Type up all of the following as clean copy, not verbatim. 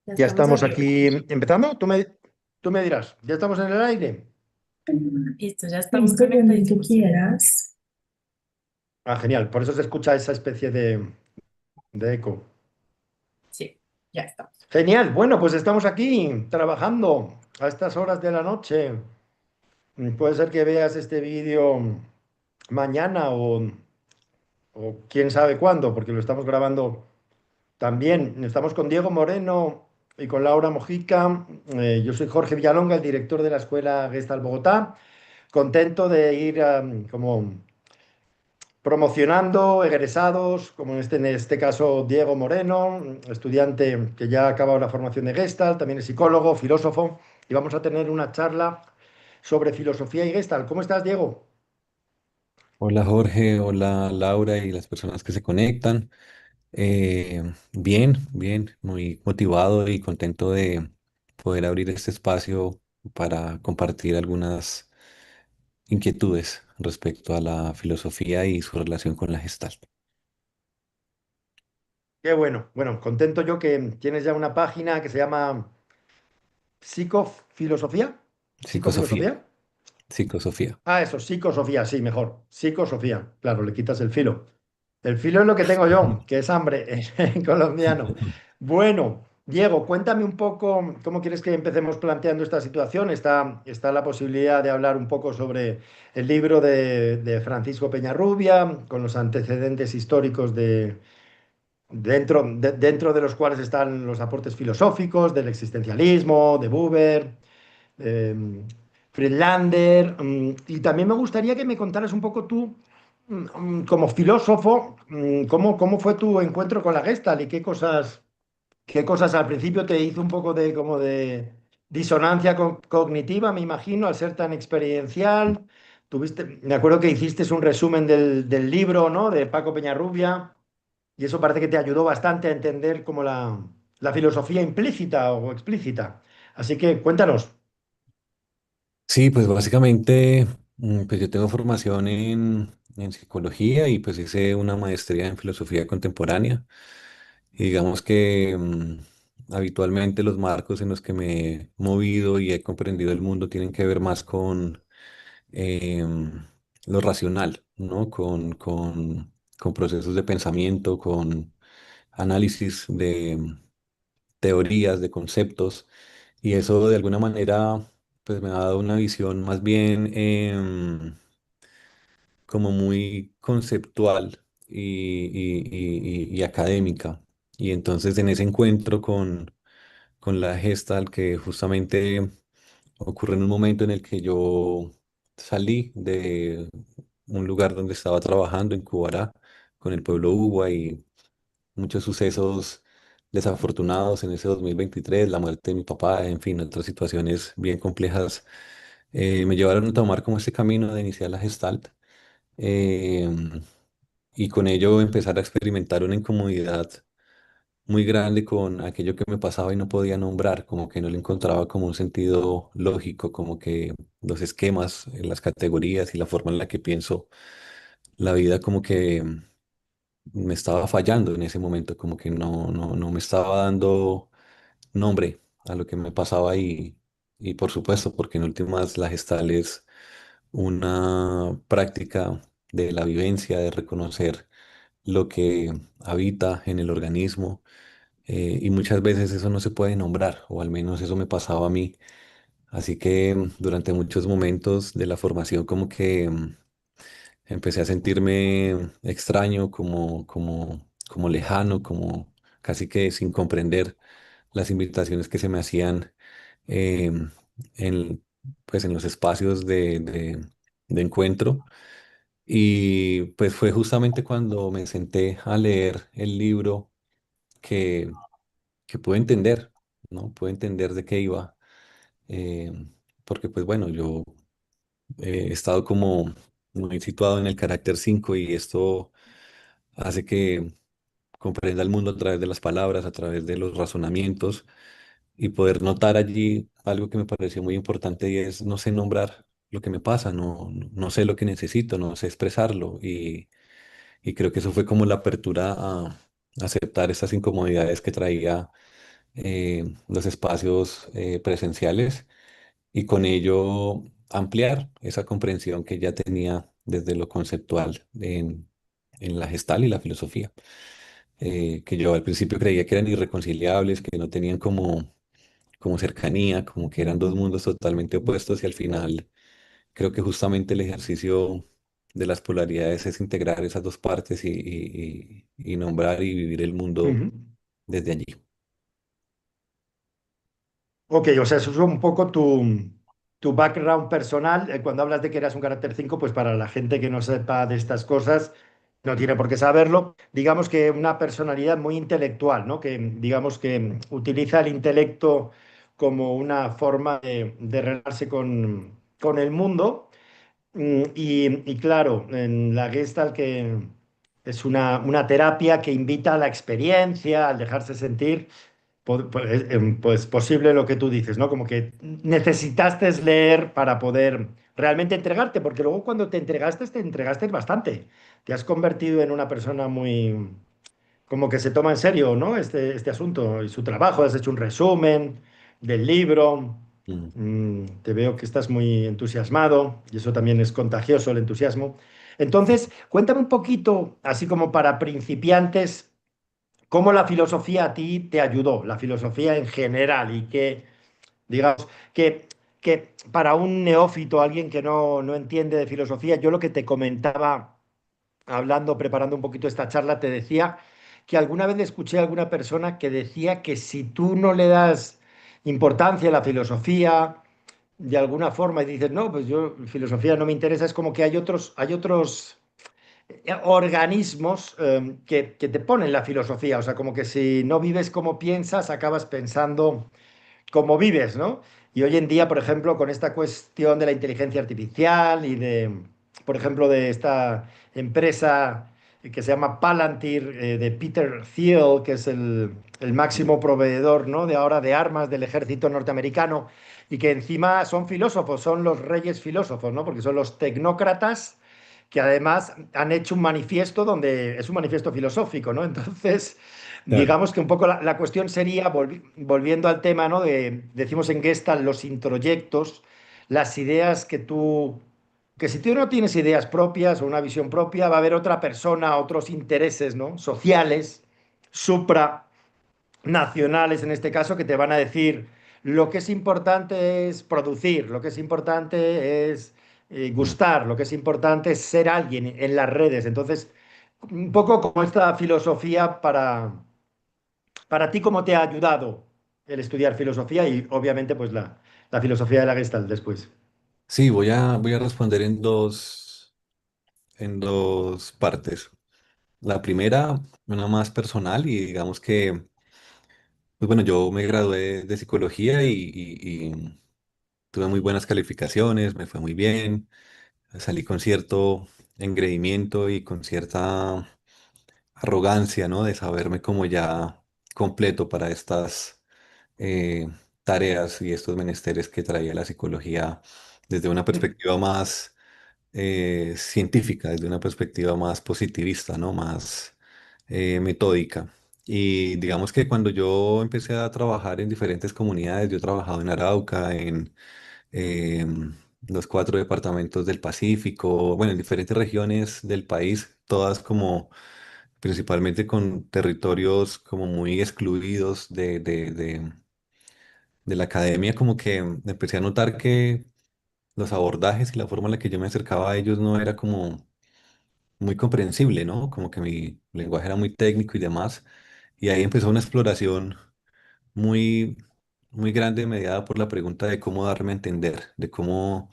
Ya Ya estamos estamos al aquí aire. empezando. Tú me dirás, ¿ya estamos en el aire? Listo, ya estamos Listo, por el que conectadísimos. quieras. Ah, genial. Por eso se escucha esa especie de eco. Sí, ya estamos. Genial. Bueno, pues estamos aquí trabajando a estas horas de la noche. Puede ser que veas este vídeo mañana o quién sabe cuándo, porque lo estamos grabando también. Estamos con Diego Moreno y con Laura Mojica. Yo soy Jorge Villalonga, el director de la Escuela Gestalt Bogotá. Contento de ir como promocionando egresados, como en este caso Diego Moreno, estudiante que ya ha acabado la formación de Gestalt, también es psicólogo, filósofo, y vamos a tener una charla sobre filosofía y Gestalt. ¿Cómo estás, Diego? Hola Jorge, hola Laura y las personas que se conectan. Bien, bien, muy motivado y contento de poder abrir este espacio para compartir algunas inquietudes respecto a la filosofía y su relación con la Gestalt. Qué bueno. Bueno, contento yo que tienes ya una página que se llama Psicofilosofía. Psicosofía, ¿Psicofilosofía? psicosofía. Ah, eso, psicosofía, sí, mejor. Psicosofía. Claro, le quitas el filo. El filo es lo que tengo yo, que es hambre en colombiano. Bueno, Diego, cuéntame un poco cómo quieres que empecemos planteando esta situación. Está la posibilidad de hablar un poco sobre el libro de Francisco Peñarrubia, con los antecedentes históricos dentro de los cuales están los aportes filosóficos del existencialismo, de Buber, eh, Friedlander. Y también me gustaría que me contaras un poco tú, como filósofo, cómo fue tu encuentro con la Gestalt y qué cosas al principio te hizo un poco de como de disonancia cognitiva, me imagino, al ser tan experiencial. Me acuerdo que hiciste un resumen del libro, ¿no? De Paco Peñarrubia, y eso parece que te ayudó bastante a entender como la filosofía implícita o explícita. Así que cuéntanos. Sí, pues básicamente, pues yo tengo formación en psicología y pues hice una maestría en filosofía contemporánea. Y digamos que habitualmente los marcos en los que me he movido y he comprendido el mundo tienen que ver más con lo racional, ¿no? Con procesos de pensamiento, con análisis de teorías, de conceptos. Y eso de alguna manera pues me ha dado una visión más bien como muy conceptual y académica. Y entonces en ese encuentro con la Gestalt, que justamente ocurre en un momento en el que yo salí de un lugar donde estaba trabajando en Cubará con el pueblo Uwa y muchos sucesos desafortunados en ese 2023, la muerte de mi papá, en fin, otras situaciones bien complejas, me llevaron a tomar como este camino de iniciar la Gestalt. em, y con ello empezar a experimentar una incomodidad muy grande con aquello que me pasaba y no podía nombrar, como que no le encontraba como un sentido lógico, como que los esquemas, las categorías y la forma en la que pienso la vida como que me estaba fallando en ese momento, como que no me estaba dando nombre a lo que me pasaba y por supuesto, porque en últimas la gestal es una práctica de la vivencia, de reconocer lo que habita en el organismo, y muchas veces eso no se puede nombrar, o al menos eso me pasaba a mí. Así que durante muchos momentos de la formación como que empecé a sentirme extraño, como lejano, como casi que sin comprender las invitaciones que se me hacían em, en, pues en los espacios de encuentro. Y pues fue justamente cuando me senté a leer el libro que, que pude entender, ¿no? Pude entender de qué iba. Porque pues bueno, yo he estado como muy situado en el carácter 5 y esto hace que comprenda el mundo a través de las palabras, a través de los razonamientos y poder notar allí algo que me pareció muy importante y es no sé nombrar lo que me pasa, no sé lo que necesito, no sé expresarlo y creo que eso fue como la apertura a aceptar esas incomodidades que traía los espacios presenciales y con ello ampliar esa comprensión que ya tenía desde lo conceptual en la Gestalt y la filosofía, que yo al principio creía que eran irreconciliables, que no tenían como cercanía, como que eran dos mundos totalmente opuestos y al final creo que justamente el ejercicio de las polaridades es integrar esas dos partes y nombrar y vivir el mundo Ujú. desde allí. Ok, o sea, eso es un poco tu background personal. Cuando hablas de que eras un carácter 5, pues para la gente que no sepa de estas cosas, no tiene por qué saberlo. Digamos que una personalidad muy intelectual, ¿no? Que digamos que utiliza el intelecto como una forma de relacionarse con el mundo. Y claro, en la Gestalt que es una terapia que invita a la experiencia, al dejarse sentir. Pues posible lo que tú dices, ¿no? Como que necesitaste leer para poder realmente entregarte, porque luego cuando te entregaste bastante. Te has convertido en una persona muy, como que se toma en serio, ¿no? Este asunto y su trabajo. Has hecho un resumen del libro. Mm. Te veo que estás muy entusiasmado y eso también es contagioso, el entusiasmo. Entonces, cuéntame un poquito, así como para principiantes. ¿Cómo la filosofía a ti te ayudó? La filosofía en general y que, digamos, que para un neófito, alguien que no entiende de filosofía, yo lo que te comentaba hablando, preparando un poquito esta charla, te decía que alguna vez escuché a alguna persona que decía que si tú no le das importancia a la filosofía de alguna forma y dices, no, pues yo filosofía no me interesa, es como que hay otros organismos que te ponen la filosofía, o sea, como que si no vives como piensas, acabas pensando como vives, ¿no? Y hoy en día, por ejemplo, con esta cuestión de la inteligencia artificial y de, por ejemplo, de esta empresa que se llama Palantir, de Peter Thiel, que es el máximo proveedor, ¿no? De ahora de armas del ejército norteamericano, y que encima son filósofos, son los reyes filósofos, ¿no? Porque son los tecnócratas que además han hecho un manifiesto donde es un manifiesto filosófico, ¿no? Entonces, Claro. digamos que un poco la cuestión sería, volviendo al tema, ¿no? Decimos en Gestalt los introyectos, las ideas que si tú no tienes ideas propias o una visión propia, va a haber otra persona, otros intereses, ¿no? Sociales, supranacionales en este caso, que te van a decir, lo que es importante es producir, lo que es importante es Mm. gustar, lo que es importante es ser alguien en las redes. Entonces, un poco como esta filosofía para ti, ¿cómo te ha ayudado el estudiar filosofía y obviamente pues la filosofía de la Gestalt después? Sí, voy a responder en dos partes. La primera, una más personal y digamos que, pues bueno, yo me gradué de psicología y tuve muy buenas calificaciones, me fue muy bien, salí con cierto engreimiento y con cierta arrogancia, ¿no? De saberme como ya completo para estas eh, tareas y estos menesteres que traía la psicología desde una perspectiva más científica, desde una perspectiva más positivista, ¿no? Más metódica. Y digamos que cuando yo empecé a trabajar en diferentes comunidades, yo he trabajado en Arauca, en los 4 departamentos del Pacífico, bueno, en diferentes regiones del país, todas como principalmente con territorios como muy excluidos de la academia, como que empecé a notar que los abordajes y la forma en la que yo me acercaba a ellos no era como muy comprensible, ¿no? Como que mi lenguaje era muy técnico y demás. Y ahí empezó una exploración muy, muy grande, mediada por la pregunta de cómo darme a entender, de cómo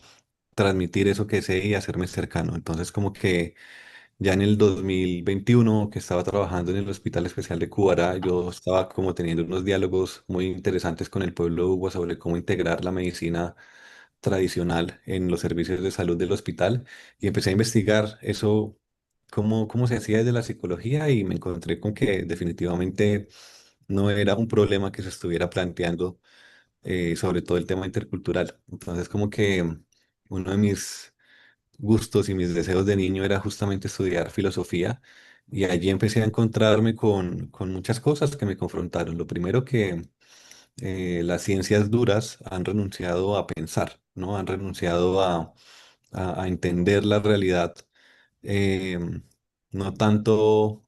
transmitir eso que sé y hacerme cercano. Entonces, como que ya en el 2021, que estaba trabajando en el Hospital Especial de Cubará, yo estaba como teniendo unos diálogos muy interesantes con el pueblo Uwa sobre cómo integrar la medicina tradicional en los servicios de salud del hospital y empecé a investigar eso, cómo se hacía desde la psicología y me encontré con que definitivamente no era un problema que se estuviera planteando, sobre todo el tema intercultural. Entonces, como que uno de mis gustos y mis deseos de niño era justamente estudiar filosofía Y allí empecé a encontrarme con muchas cosas que me confrontaron. Lo primero que las ciencias duras han renunciado a pensar, ¿no? Han renunciado a entender la realidad, eh, no tanto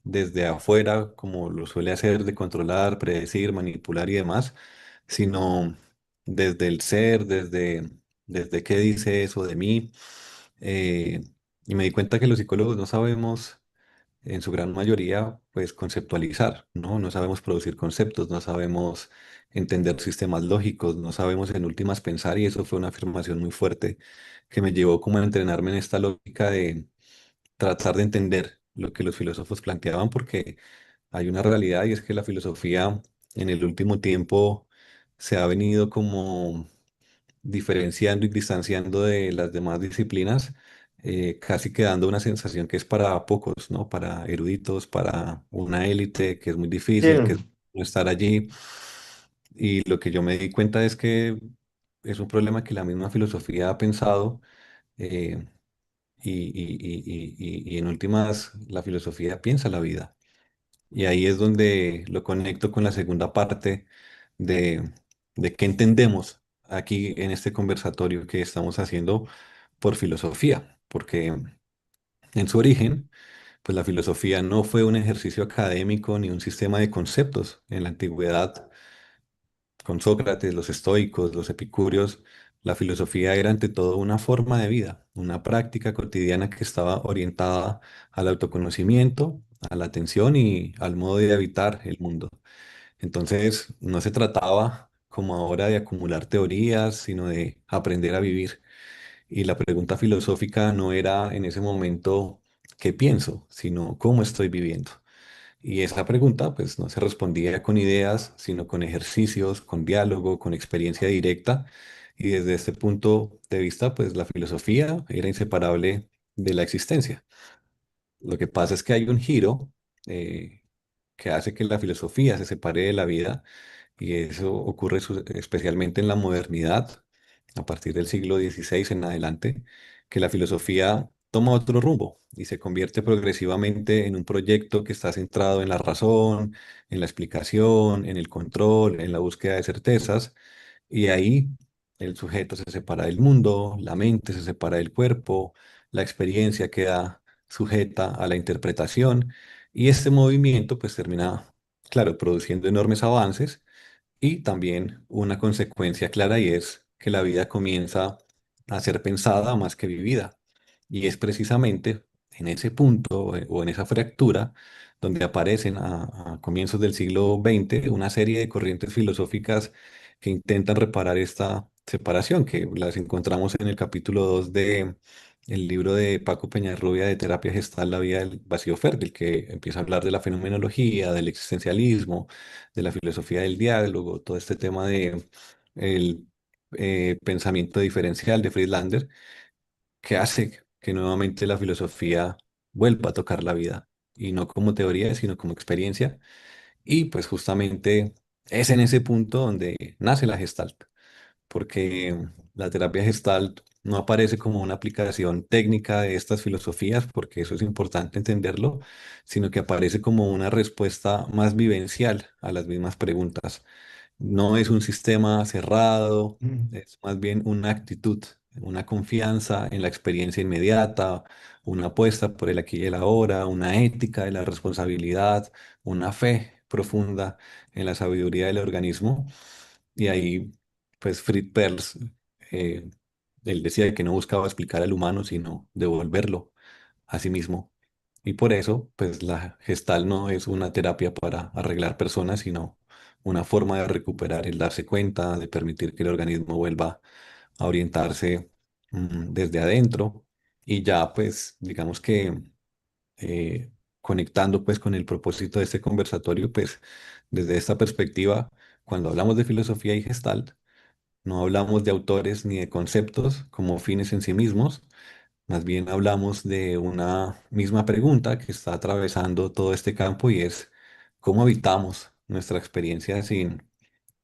desde afuera, como lo suele hacer, de controlar, predecir, manipular y demás, sino desde el ser, desde qué dice eso de mí. Eh, y me di cuenta que los psicólogos no sabemos, en su gran mayoría, pues conceptualizar, ¿no? No sabemos producir conceptos, no sabemos entender sistemas lógicos, no sabemos en últimas pensar, y eso fue una afirmación muy fuerte que me llevó como a entrenarme en esta lógica de tratar de entender lo que los filósofos planteaban, porque hay una realidad y es que la filosofía en el último tiempo se ha venido como diferenciando y distanciando de las demás disciplinas, casi que dando una sensación que es para pocos, ¿no? Para eruditos, para una élite, que es muy Sí, difícil, que es no estar allí. Y lo que yo me di cuenta es que es un problema que la misma filosofía ha pensado, eh, y en últimas la filosofía piensa la vida. Y ahí es donde lo conecto con la segunda parte de, de qué entendemos aquí en este conversatorio que estamos haciendo por filosofía, porque en su origen, pues la filosofía no fue un ejercicio académico ni un sistema de conceptos. En la antigüedad, con Sócrates, los estoicos, los epicúreos, la filosofía era ante todo una forma de vida, una práctica cotidiana que estaba orientada al autoconocimiento, a la atención y al modo de habitar el mundo. Entonces, no se trataba como ahora de acumular teorías, sino de aprender a vivir. Y la pregunta filosófica no era en ese momento qué pienso, sino cómo estoy viviendo. Y esa pregunta pues no se respondía con ideas, sino con ejercicios, con diálogo, con experiencia directa. Y desde este punto de vista, pues la filosofía era inseparable de la existencia. Lo que pasa es que hay un giro, que hace que la filosofía se separe de la vida, y eso ocurre especialmente en la modernidad, a partir del siglo XVI en adelante, que la filosofía toma otro rumbo y se convierte progresivamente en un proyecto que está centrado en la razón, en la explicación, en el control, en la búsqueda de certezas, y ahí el sujeto se separa del mundo, la mente se separa del cuerpo, la experiencia queda sujeta a la interpretación, y este movimiento pues termina, claro, produciendo enormes avances y también una consecuencia clara, y es que la vida comienza a ser pensada más que vivida. Y es precisamente en ese punto, o en esa fractura donde aparecen a comienzos del siglo XX una serie de corrientes filosóficas que intentan reparar esta separación, que las encontramos en el capítulo 2 de el libro de Paco Peñarrubia de Terapia Gestal, La vida del vacío fértil, que empieza a hablar de la fenomenología, del existencialismo, de la filosofía del diálogo, todo este tema de el pensamiento diferencial de Friedlander, que hace que nuevamente la filosofía vuelva a tocar la vida, y no como teoría, sino como experiencia. Y pues justamente es en ese punto donde nace la Gestalt, porque la terapia Gestalt no aparece como una aplicación técnica de estas filosofías, porque eso es importante entenderlo, sino que aparece como una respuesta más vivencial a las mismas preguntas. No es un sistema cerrado, mm, es más bien una actitud, una confianza en la experiencia inmediata, una apuesta por el aquí y el ahora, una ética de la responsabilidad, una fe profunda en la sabiduría del organismo. Y ahí, pues Fritz Perls, eh, él decía que no buscaba explicar al humano, sino devolverlo a sí mismo. Y por eso, pues la gestal no es una terapia para arreglar personas, sino una forma de recuperar el darse cuenta, de permitir que el organismo vuelva a orientarse, desde adentro. Y ya, pues, digamos que, eh, conectando pues con el propósito de este conversatorio, pues desde esta perspectiva, cuando hablamos de filosofía y gestalt, no hablamos de autores ni de conceptos como fines en sí mismos, más bien hablamos de una misma pregunta que está atravesando todo este campo, y es cómo habitamos nuestra experiencia sin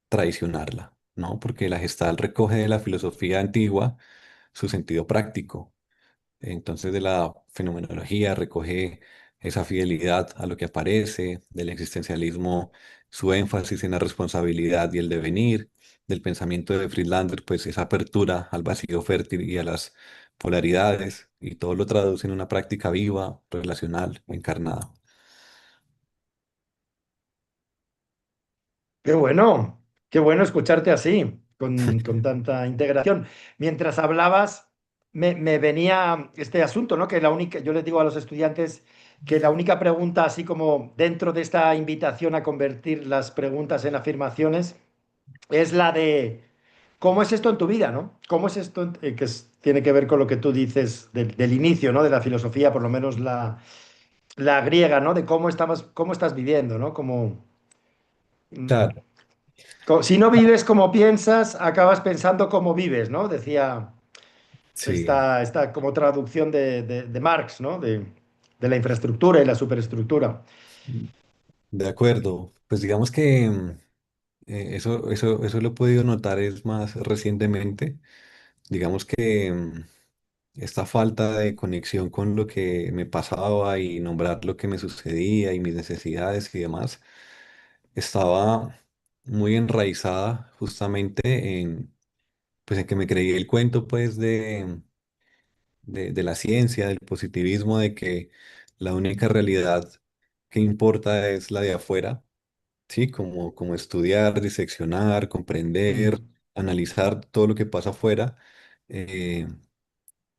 traicionarla, ¿no? Porque la Gestalt recoge de la filosofía antigua su sentido práctico. Entonces, de la fenomenología recoge esa fidelidad a lo que aparece, del existencialismo, su énfasis en la responsabilidad y el devenir, del pensamiento de Friedlander, pues esa apertura al vacío fértil y a las polaridades, y todo lo traduce en una práctica viva, relacional, encarnada. Qué bueno escucharte así, con tanta integración. Mientras hablabas, me venía este asunto, ¿no? Que la única, yo les digo a los estudiantes que la única pregunta, así como dentro de esta invitación a convertir las preguntas en afirmaciones, es la de ¿cómo es esto en tu vida, ¿no? ¿Cómo es esto, tiene que ver con lo que tú dices del inicio, ¿no? De la filosofía, por lo menos la griega, ¿no? De cómo estás viviendo, ¿no? Mm, Claro, si no vives como piensas, acabas pensando como vives, ¿no? Decía sí, esta como traducción de Marx, ¿no? De la infraestructura y la superestructura. de acuerdo. Pues digamos que eso lo he podido notar es más recientemente. Digamos que esta falta de conexión con lo que me pasaba y nombrar lo que me sucedía y mis necesidades y demás, estaba muy enraizada justamente pues en que me creí el cuento pues de la ciencia, del positivismo, de que la única realidad que importa es la de afuera, ¿sí? Como estudiar, diseccionar, comprender, Mm, analizar todo lo que pasa afuera, eh,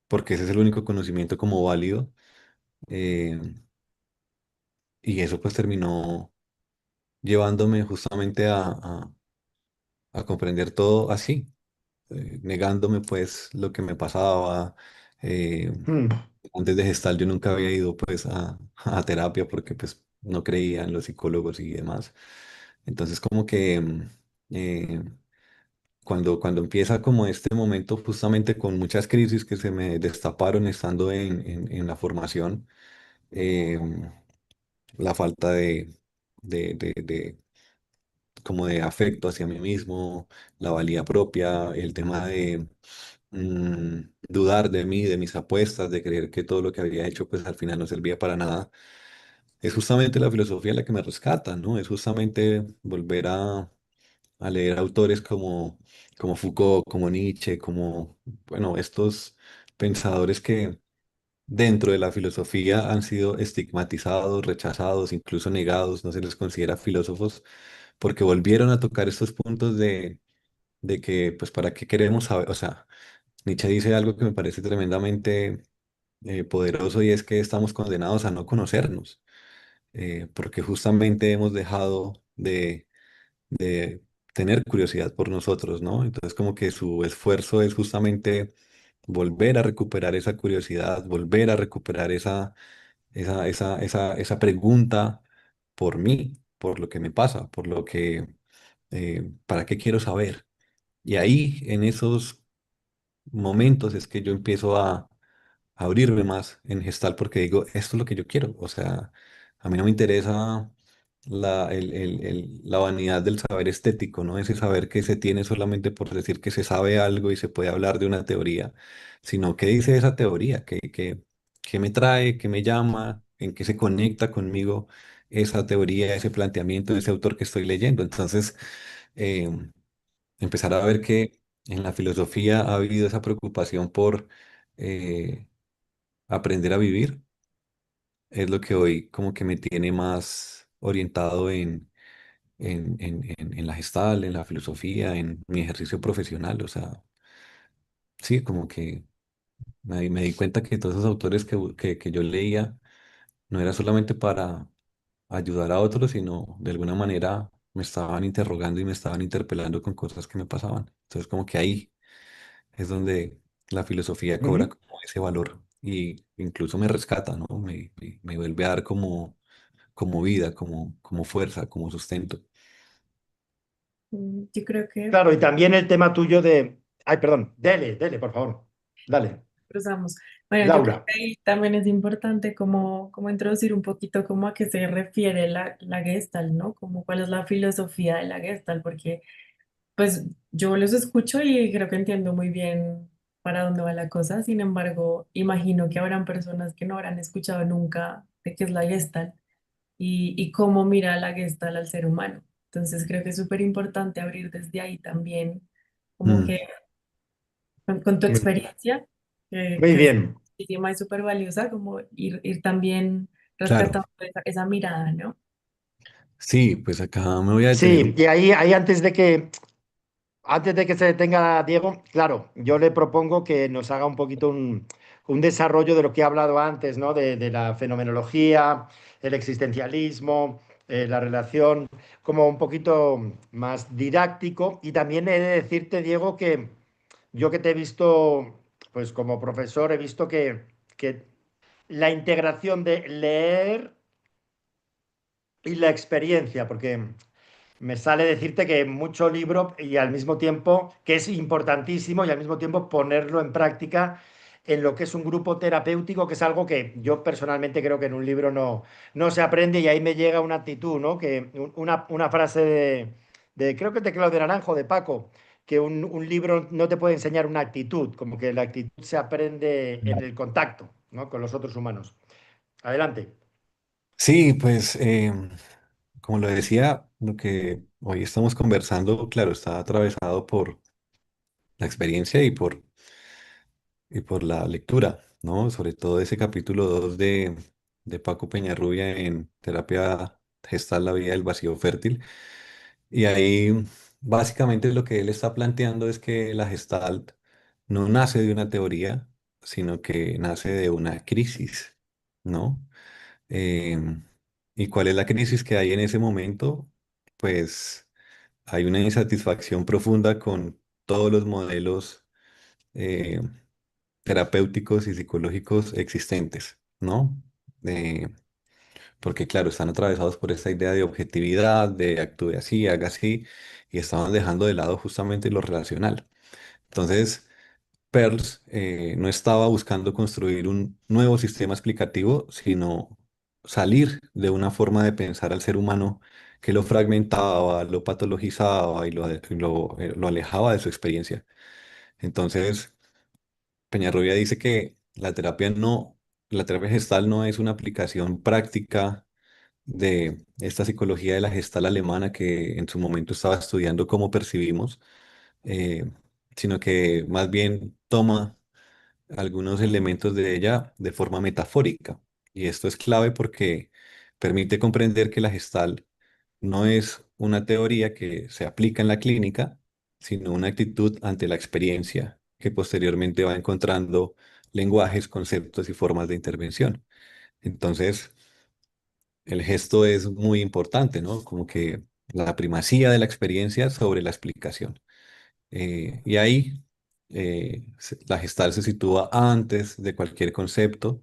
porque ese es el único conocimiento como válido. eh, y eso pues terminó llevándome justamente a comprender todo así, negándome pues lo que me pasaba. eh, mm, Antes de gestal yo nunca había ido pues a terapia porque pues no creía en los psicólogos y demás. Entonces como que eh, cuando empieza como este momento justamente con muchas crisis que se me destaparon estando en la formación, eh, la falta de como de afecto hacia mí mismo, la valía propia, el tema de dudar de mí, de mis apuestas, de creer que todo lo que había hecho pues al final no servía para nada. Es justamente la filosofía la que me rescata, ¿no? Es justamente volver a leer autores como Foucault, como Nietzsche, como, bueno, estos pensadores que dentro de la filosofía han sido estigmatizados, rechazados, incluso negados, no se les considera filósofos, porque volvieron a tocar estos puntos de que, pues, ¿para qué queremos saber? O sea, Nietzsche dice algo que me parece tremendamente poderoso y es que estamos condenados a no conocernos, porque justamente hemos dejado de tener curiosidad por nosotros, ¿no? Entonces, como que su esfuerzo es justamente volver a recuperar esa curiosidad, volver a recuperar esa pregunta por mí, por lo que me pasa, por lo que, ¿para qué quiero saber? Y ahí, en esos momentos, es que yo empiezo a abrirme más en gestal porque digo, esto es lo que yo quiero. O sea, a mí no me interesa la vanidad del saber estético, ¿no? Ese saber que se tiene solamente por decir que se sabe algo y se puede hablar de una teoría, sino qué dice esa teoría, qué me trae, qué me llama, en qué se conecta conmigo esa teoría, ese planteamiento de ese autor que estoy leyendo. Entonces, eh, empezar a ver que en la filosofía ha habido esa preocupación por eh, aprender a vivir, es lo que hoy como que me tiene más orientado en la gestal, en la filosofía, en mi ejercicio profesional. O sea, sí, como que me di cuenta que todos esos autores que yo leía no era solamente para ayudar a otros, sino de alguna manera me estaban interrogando y me estaban interpelando con cosas que me pasaban. Entonces, como que ahí es donde la filosofía cobra mm. como ese valor y incluso me rescata, ¿no? Me vuelve a dar como vida, como fuerza, como sustento. Yo creo que Claro, y también el tema tuyo de... Ay, perdón, dele, por favor. Dale, cruzamos. Bueno, yo creo Laura. que ahí también es importante como introducir un poquito como a qué se refiere la Gestalt, ¿no? Como cuál es la filosofía de la Gestalt, porque pues yo los escucho y creo que entiendo muy bien para dónde va la cosa. Sin embargo, imagino que habrán personas que no habrán escuchado nunca de qué es la Gestalt y cómo mira la Gestalt al ser humano. Entonces creo que es súper importante abrir desde ahí también, como Mm, que con tu Muy experiencia, muy que es bien. muchísima y súper valiosa, como ir también claro, rescatando esa mirada, ¿no? sí, pues acá me voy a detener Sí, y ahí antes de que se detenga Diego, claro, yo le propongo que nos haga un poquito un desarrollo de lo que he hablado antes, ¿no? De la fenomenología, el existencialismo, la relación, como un poquito más didáctico. Y también he de decirte, Diego, que yo que te he visto, pues como profesor, he visto que la integración de leer y la experiencia, porque me sale decirte que mucho libro y al mismo tiempo, que es importantísimo y al mismo tiempo ponerlo en práctica en lo que es un grupo terapéutico, que es algo que yo personalmente creo que en un libro no se aprende y ahí me llega una actitud, ¿no? Que una frase creo que es de Claudio Naranjo, de Paco, que un libro no te puede enseñar una actitud, como que la actitud se aprende en el contacto, ¿no? Con los otros humanos. Adelante. Sí, pues como lo decía, lo que hoy estamos conversando, claro, está atravesado por la experiencia y por la lectura, ¿no? Sobre todo ese capítulo 2 de Paco Peñarrubia en Terapia Gestal, la vida del vacío fértil. Y ahí básicamente lo que él está planteando es que la Gestalt no nace de una teoría, sino que nace de una crisis, ¿no? Em, ¿Y cuál es la crisis que hay en ese momento? Pues hay una insatisfacción profunda con todos los modelos eh, terapéuticos y psicológicos existentes, ¿no? Eh, Porque claro, están atravesados por esta idea de objetividad, de actúe así, haga así, y estamos dejando de lado justamente lo relacional. Entonces, Pearls no estaba buscando construir un nuevo sistema explicativo, sino salir de una forma de pensar al ser humano que lo fragmentaba, lo patologizaba y lo alejaba de su experiencia. Entonces, Peñarroya dice que la terapia gestal no es una aplicación práctica de esta psicología de la gestal alemana que en su momento estaba estudiando cómo percibimos, eh, sino que más bien toma algunos elementos de ella de forma metafórica. Y esto es clave porque permite comprender que la gestal no es una teoría que se aplica en la clínica, sino una actitud ante la experiencia que posteriormente va encontrando lenguajes, conceptos y formas de intervención. Entonces, el gesto es muy importante, ¿no? Como que la primacía de la experiencia sobre la explicación. Y ahí la gestal se sitúa antes de cualquier concepto,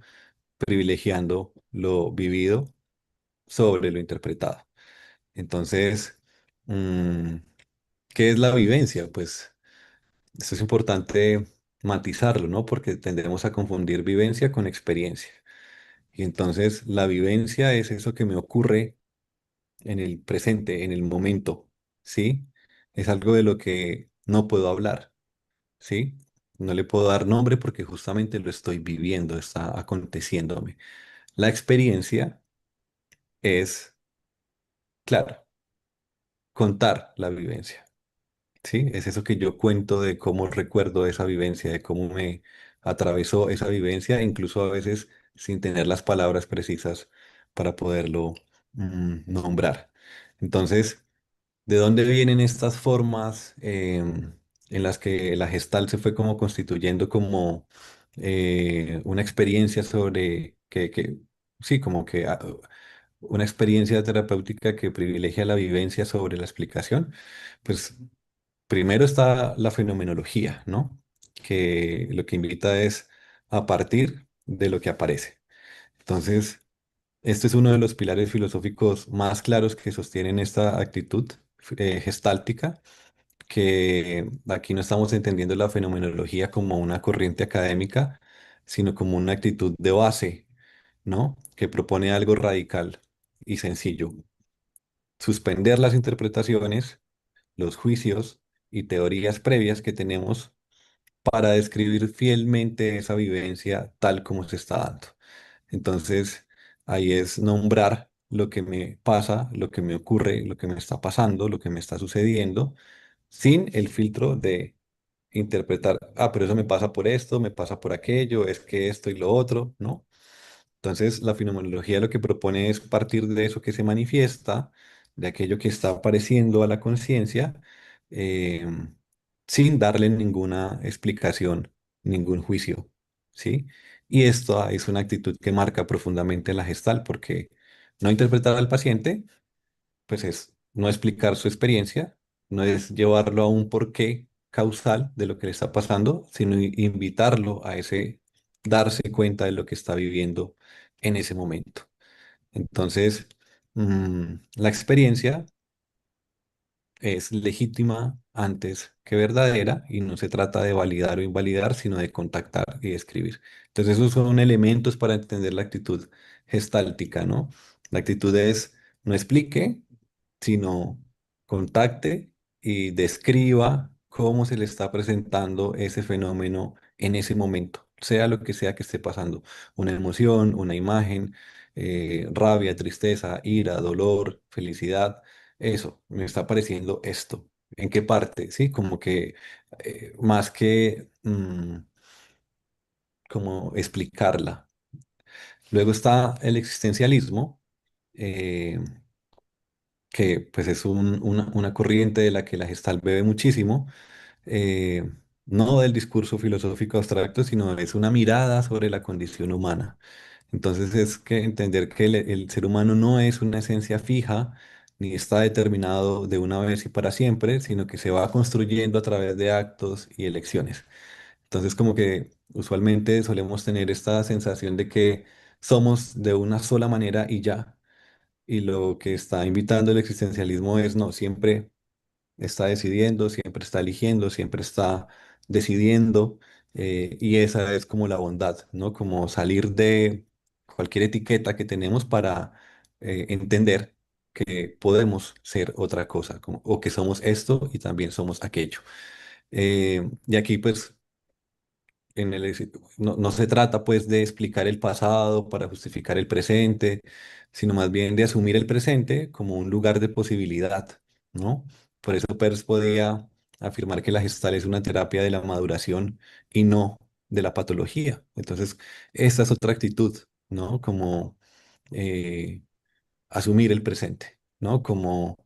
privilegiando lo vivido sobre lo interpretado. Entonces, mm, ¿qué es la vivencia? Pues esto es importante matizarlo, ¿no? Porque tendemos a confundir vivencia con experiencia. Y entonces la vivencia es eso que me ocurre en el presente, en el momento, ¿sí? Es algo de lo que no puedo hablar, ¿sí? No le puedo dar nombre porque justamente lo estoy viviendo, está aconteciéndome. La experiencia es, claro, contar la vivencia, ¿sí? Es eso que yo cuento de cómo recuerdo esa vivencia, de cómo me atravesó esa vivencia, incluso a veces sin tener las palabras precisas para poderlo nombrar. Entonces, ¿de dónde vienen estas formas en las que la gestal se fue como constituyendo como una experiencia sobre sí, como que una experiencia terapéutica que privilegia la vivencia sobre la explicación? Pues primero está la fenomenología, ¿no? Que lo que invita es a partir de lo que aparece. Entonces, este es uno de los pilares filosóficos más claros que sostienen esta actitud gestáltica, que aquí no estamos entendiendo la fenomenología como una corriente académica, sino como una actitud de base, ¿no? Que propone algo radical y sencillo: suspender las interpretaciones, los juicios y teorías previas que tenemos para describir fielmente esa vivencia tal como se está dando. Entonces, ahí es nombrar lo que me pasa, lo que me ocurre, lo que me está pasando, lo que me está sucediendo, sin el filtro de interpretar, ah, pero eso me pasa por esto, me pasa por aquello, es que esto y lo otro, ¿no? Entonces, la fenomenología lo que propone es partir de eso que se manifiesta, de aquello que está apareciendo a la conciencia, eh, sin darle ninguna explicación, ningún juicio, ¿sí? Y esto es una actitud que marca profundamente la gestal, porque no interpretar al paciente pues es no explicar su experiencia, no es llevarlo a un porqué causal de lo que le está pasando, sino invitarlo a ese darse cuenta de lo que está viviendo en ese momento. Entonces, la experiencia es legítima antes que verdadera y no se trata de validar o invalidar, sino de contactar y describir. Entonces, esos son elementos para entender la actitud gestáltica, ¿no? La actitud es no explique, sino contacte y describa cómo se le está presentando ese fenómeno en ese momento, sea lo que sea que esté pasando, una emoción, una imagen, rabia, tristeza, ira, dolor, felicidad, eso, me está pareciendo esto. ¿En qué parte? Sí, como que más que como explicarla. Luego está el existencialismo, eh, que pues es una corriente de la que la Gestalt bebe muchísimo, eh, no del discurso filosófico abstracto, sino es una mirada sobre la condición humana. Entonces es que entender que el ser humano no es una esencia fija, ni está determinado de una vez y para siempre, sino que se va construyendo a través de actos y elecciones. Entonces como que usualmente solemos tener esta sensación de que somos de una sola manera y ya. Y lo que está invitando el existencialismo es, no, siempre está decidiendo, siempre está eligiendo, siempre está decidiendo, y esa es como la bondad, ¿no? Como salir de cualquier etiqueta que tenemos para entender que podemos ser otra cosa, o que somos esto y también somos aquello. Y aquí pues no se trata pues de explicar el pasado para justificar el presente, sino más bien de asumir el presente como un lugar de posibilidad, ¿no? Por eso Peirce podía afirmar que la gestal es una terapia de la maduración y no de la patología. Entonces, esta es otra actitud, ¿no? Como eh, asumir el presente, ¿no? Como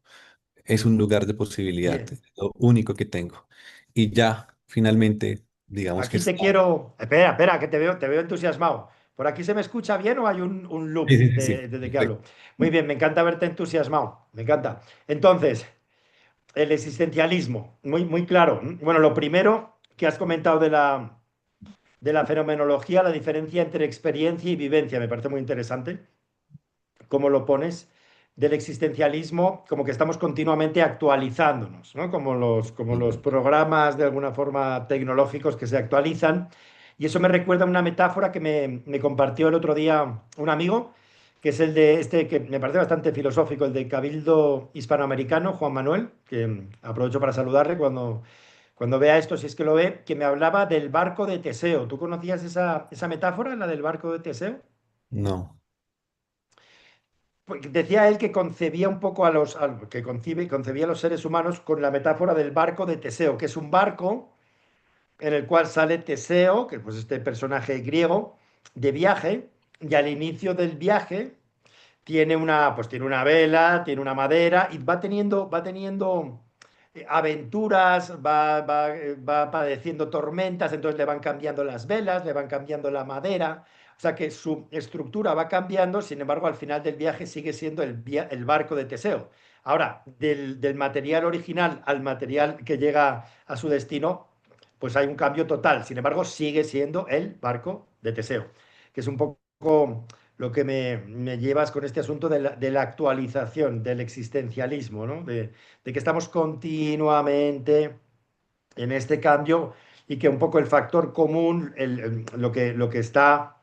es un lugar de posibilidad, Bien. es lo único que tengo. Y ya, finalmente, digamos que Aquí te está. quiero. Espera, espera, que te veo entusiasmado. ¿Por aquí se me escucha bien o hay un Sí, loop sí, sí, sí, de que hablo? perfecto. Muy bien, me encanta verte entusiasmado. Me encanta. Entonces, el existencialismo, muy, muy claro. Bueno, lo primero que has comentado de la fenomenología, la diferencia entre experiencia y vivencia, me parece muy interesante. ¿Cómo lo pones? Del existencialismo, como que estamos continuamente actualizándonos, ¿no? Como los programas de alguna forma tecnológicos que se actualizan. Y eso me recuerda a una metáfora que me compartió el otro día un amigo, que es el de este, que me parece bastante filosófico, el de Cabildo Hispanoamericano, Juan Manuel, que aprovecho para saludarle cuando vea esto, si es que lo ve, que me hablaba del barco de Teseo. ¿Tú conocías esa metáfora, la del barco de Teseo? No. Pues decía él que concebía un poco que concebía a los seres humanos con la metáfora del barco de Teseo, que es un barco en el cual sale Teseo, que pues este personaje griego, de viaje, y al inicio del viaje pues tiene una vela, tiene una madera, y va teniendo aventuras, va padeciendo tormentas, entonces le van cambiando las velas, le van cambiando la madera, o sea que su estructura va cambiando, sin embargo al final del viaje sigue siendo el barco de Teseo. Ahora, del material original al material que llega a su destino, pues hay un cambio total, sin embargo sigue siendo el barco de Teseo, que es un poco lo que me llevas con este asunto de la actualización, del existencialismo, ¿no? De que estamos continuamente en este cambio y que un poco el factor común, lo que está,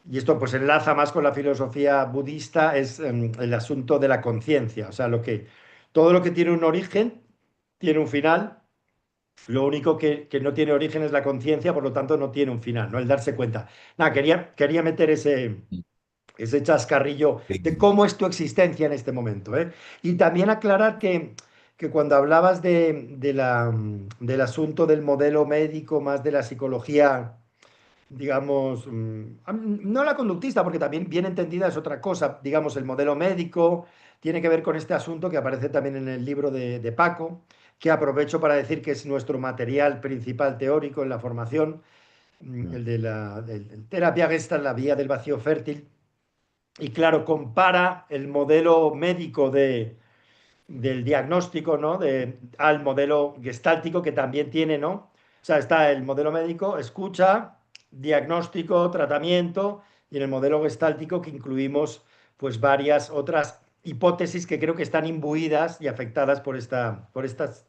y esto pues enlaza más con la filosofía budista, es el asunto de la conciencia, o sea, todo lo que tiene un origen tiene un final Lo único que no tiene origen es la conciencia, por lo tanto no tiene un final, ¿no? El darse cuenta. Nada, quería meter ese chascarrillo de Sí. cómo es tu existencia en este momento, ¿eh? Y también aclarar que cuando hablabas del asunto del modelo médico, más de la psicología, digamos, no la conductista, porque también bien entendida es otra cosa, digamos, el modelo médico tiene que ver con este asunto que aparece también en el libro de Paco, que aprovecho para decir que es nuestro material principal teórico en la formación, Mm. el de el terapia Gestalt, la vía del vacío fértil, y claro, compara el modelo médico del diagnóstico, ¿no? Al modelo gestáltico que también tiene, ¿no? O sea, está el modelo médico, escucha, diagnóstico, tratamiento, y en el modelo gestáltico que incluimos pues varias otras hipótesis que creo que están imbuidas y afectadas por estas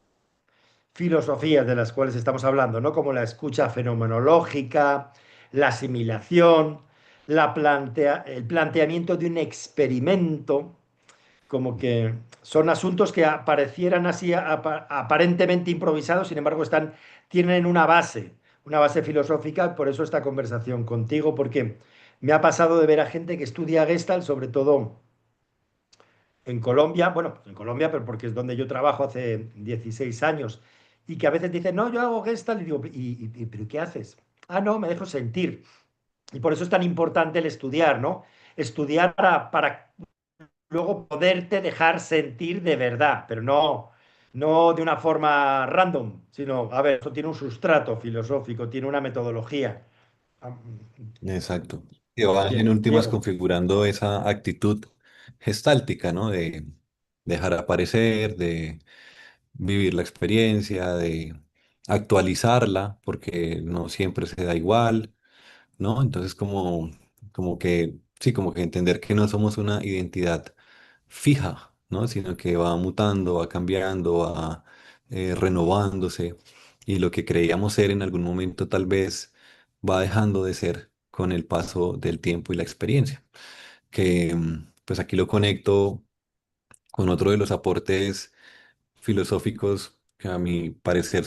filosofías de las cuales estamos hablando, ¿no? Como la escucha fenomenológica, la asimilación, el planteamiento de un experimento, como que son asuntos que parecieran así aparentemente improvisados, sin embargo tienen una base filosófica, por eso esta conversación contigo, porque me ha pasado de ver a gente que estudia Gestalt, sobre todo en Colombia, bueno, en Colombia, pero porque es donde yo trabajo hace 16 años, y que a veces dicen, no, yo hago Gestalt, y digo, ¿pero qué haces? Ah, no, me dejo sentir. Y por eso es tan importante el estudiar, ¿no? Estudiar para luego poderte dejar sentir de verdad, pero no de una forma random, sino, a ver, eso tiene un sustrato filosófico, tiene una metodología. Ah, Exacto. Que va en Bien, últimas Diego. configurando esa actitud gestáltica, ¿no? De dejar aparecer, de vivir la experiencia, de actualizarla, porque no siempre se da igual, ¿no? Entonces como que, sí, como que entender que no somos una identidad fija, ¿no? Sino que va mutando, va cambiando, va renovándose, y lo que creíamos ser en algún momento tal vez va dejando de ser con el paso del tiempo y la experiencia. Que pues aquí lo conecto con otro de los aportes filosóficos que a mi parecer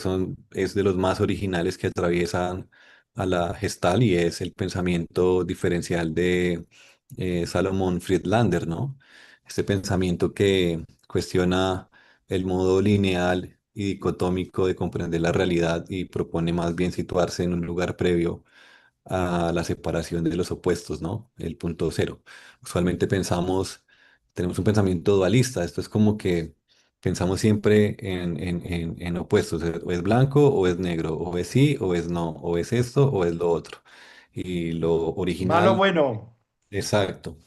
es de los más originales que atraviesan a la Gestalt, y es el pensamiento diferencial de Salomón Friedlander, ¿no? Este pensamiento que cuestiona el modo lineal y dicotómico de comprender la realidad y propone más bien situarse en un lugar previo a la separación de los opuestos, ¿no? El punto cero. Usualmente tenemos un pensamiento dualista. Esto es como que pensamos siempre en opuestos. O es blanco o es negro, o es sí o es no, o es esto o es lo otro. Y lo Malo, original, bueno. exacto.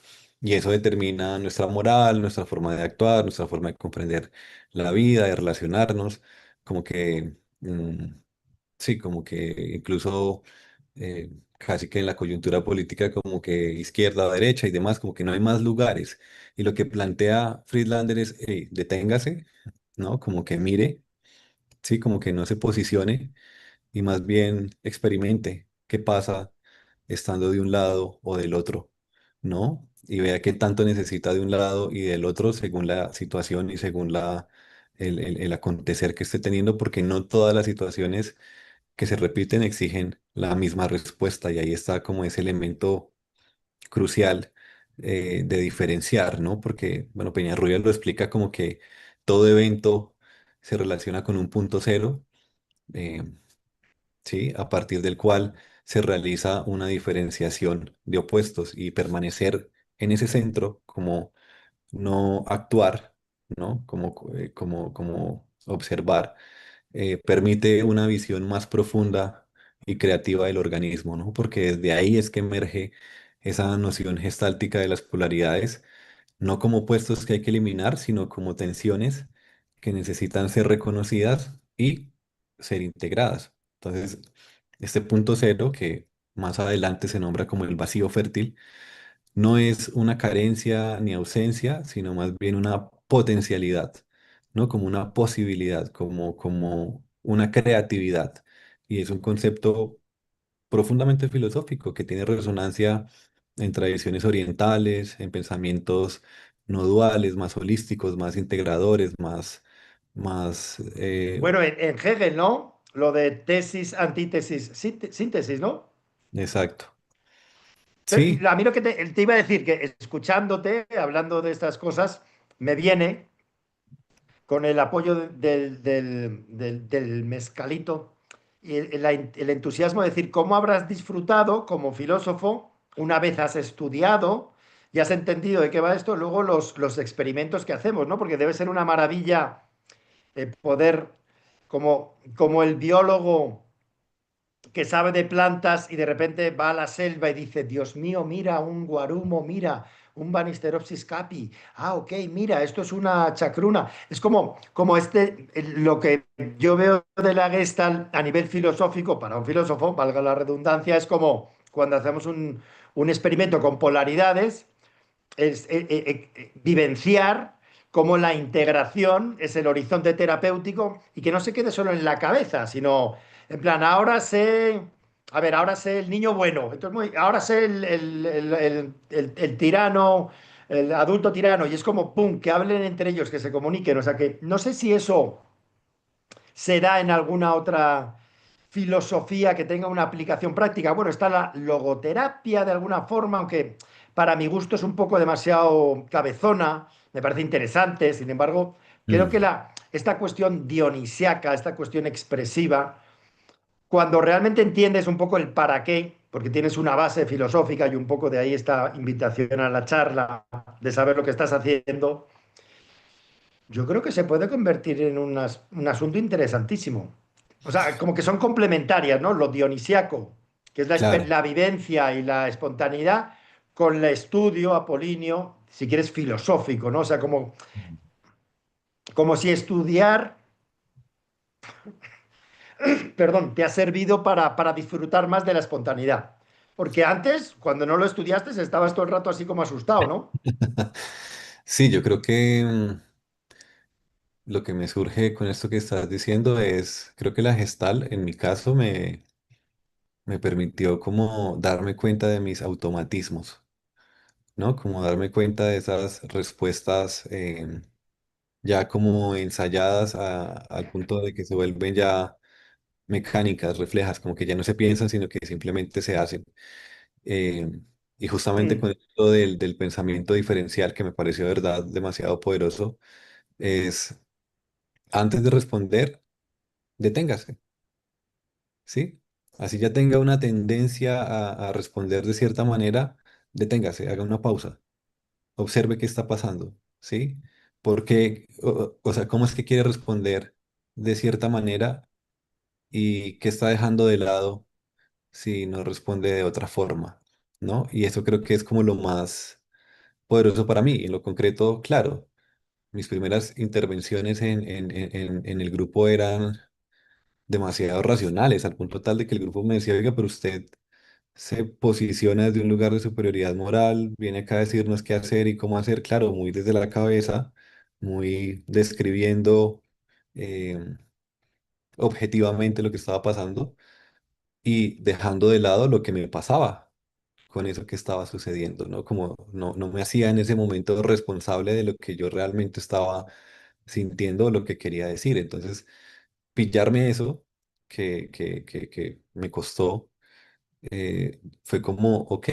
Y eso determina nuestra moral, nuestra forma de actuar, nuestra forma de comprender la vida, de relacionarnos, como que sí, como que incluso casi que en la coyuntura política, como que izquierda o derecha y demás, como que no hay más lugares. Y lo que plantea Friedlander es, "Ey, deténgase, ¿no? Como que mire, sí, como que no se posicione y más bien experimente qué pasa estando de un lado o del otro, ¿no? Y vea qué tanto necesita de un lado y del otro según la situación y según el acontecer que esté teniendo, porque no todas las situaciones que se repiten exigen la misma respuesta, y ahí está como ese elemento crucial de diferenciar, ¿no? Porque, bueno, Peñarroya lo explica como que todo evento se relaciona con un punto cero, eh, ¿sí? A partir del cual se realiza una diferenciación de opuestos, y permanecer en ese centro, como no actuar, ¿no? Como observar, permite una visión más profunda y creativa del organismo, ¿no? Porque desde ahí es que emerge esa noción gestáltica de las polaridades, no como opuestos que hay que eliminar, sino como tensiones que necesitan ser reconocidas y ser integradas. Entonces, este punto cero, que más adelante se nombra como el vacío fértil, no es una carencia ni ausencia, sino más bien una potencialidad, ¿no? Como una posibilidad, como una creatividad. Y es un concepto profundamente filosófico que tiene resonancia en tradiciones orientales, en pensamientos no duales, más holísticos, más integradores, más Bueno, en Hegel, ¿no? lo de tesis, antítesis, síntesis, ¿no? Exacto. Y Sí, a mí lo que te iba a decir, que escuchándote, hablando de estas cosas, me viene con el apoyo del mezcalito y el entusiasmo de decir cómo habrás disfrutado como filósofo una vez has estudiado y has entendido de qué va esto, luego los experimentos que hacemos, ¿no? Porque debe ser una maravilla poder, como el biólogo que sabe de plantas y de repente va a la selva y dice, Dios mío, mira un guarumo, mira un Banisteropsis capi. Ah, ok, mira, esto es una chacruna. Es como lo que yo veo de la Gestalt a nivel filosófico, para un filósofo, valga la redundancia, es como cuando hacemos un experimento con polaridades es vivenciar cómo la integración es el horizonte terapéutico y que no se quede solo en la cabeza, sino en plan, a ver, ahora sé el niño bueno, entonces ahora sé el tirano, el adulto tirano, y es como, ¡pum!, que hablen entre ellos, que se comuniquen, o sea que no sé si eso se da en alguna otra filosofía que tenga una aplicación práctica. Bueno, está la logoterapia de alguna forma, aunque para mi gusto es un poco demasiado cabezona, me parece interesante, sin embargo, creo que mm, esta cuestión dionisiaca, esta cuestión expresiva, cuando realmente entiendes un poco el para qué, porque tienes una base filosófica y un poco de ahí esta invitación a la charla, de saber lo que estás haciendo, yo creo que se puede convertir en un asunto interesantísimo. O sea, como que son complementarias, ¿no? Lo dionisiaco, que es claro. la vivencia y la espontaneidad, con el estudio apolíneo, si quieres, filosófico, ¿no? O sea, como si estudiar, perdón, te ha servido para disfrutar más de la espontaneidad. Porque antes, cuando no lo estudiaste, estabas todo el rato así como asustado, ¿no? Sí, yo creo que lo que me surge con esto que estás diciendo es, creo que la gestal, en mi caso, me permitió como darme cuenta de mis automatismos, ¿no? Como darme cuenta de esas respuestas ya como ensayadas al punto de que se vuelven ya mecánicas, reflejas, como que ya no se piensan, sino que simplemente se hacen. Eh, y justamente Mm, con esto del pensamiento diferencial, que me pareció de verdad demasiado poderoso, es antes de responder, deténgase, ¿sí? Así ya tenga una tendencia a responder de cierta manera, deténgase, haga una pausa, observe qué está pasando, ¿sí? Porque, o sea, ¿cómo es que quiere responder de cierta manera y qué está dejando de lado si no responde de otra forma, ¿no? Y eso creo que es como lo más poderoso para mí. En lo concreto, claro, mis primeras intervenciones en el grupo eran demasiado racionales, al punto tal de que el grupo me decía, oiga, pero usted se posiciona desde un lugar de superioridad moral, viene acá a decirnos qué hacer y cómo hacer, claro, muy desde la cabeza, muy describiendo eh, objetivamente lo que estaba pasando y dejando de lado lo que me pasaba con eso que estaba sucediendo, ¿no? Como no me hacía en ese momento responsable de lo que yo realmente estaba sintiendo o lo que quería decir. Entonces, pillarme eso que me costó, fue como, ok,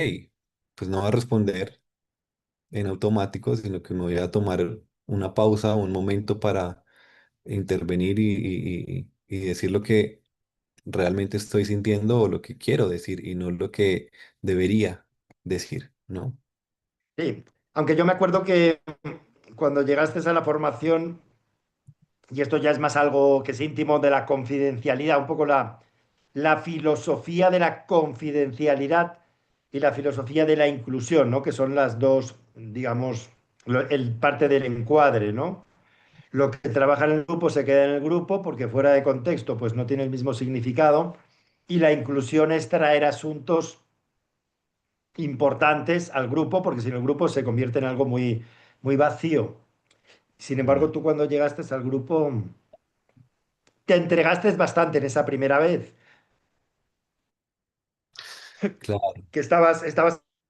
pues no voy a responder en automático, sino que me voy a tomar una pausa, un momento para intervenir y decir lo que realmente estoy sintiendo o lo que quiero decir y no lo que debería decir, ¿no? sí, aunque yo me acuerdo que cuando llegaste a la formación, y esto ya es más algo que es íntimo de la confidencialidad, un poco la filosofía de la confidencialidad y la filosofía de la inclusión, ¿no? Que son las dos, digamos, el parte del encuadre, ¿no? Lo que trabaja en el grupo se queda en el grupo porque fuera de contexto pues no tiene el mismo significado y la inclusión es traer asuntos importantes al grupo porque si no el grupo se convierte en algo muy vacío. Sin Mm. embargo, tú cuando llegaste al grupo te entregaste bastante en esa primera vez, Claro, que estabas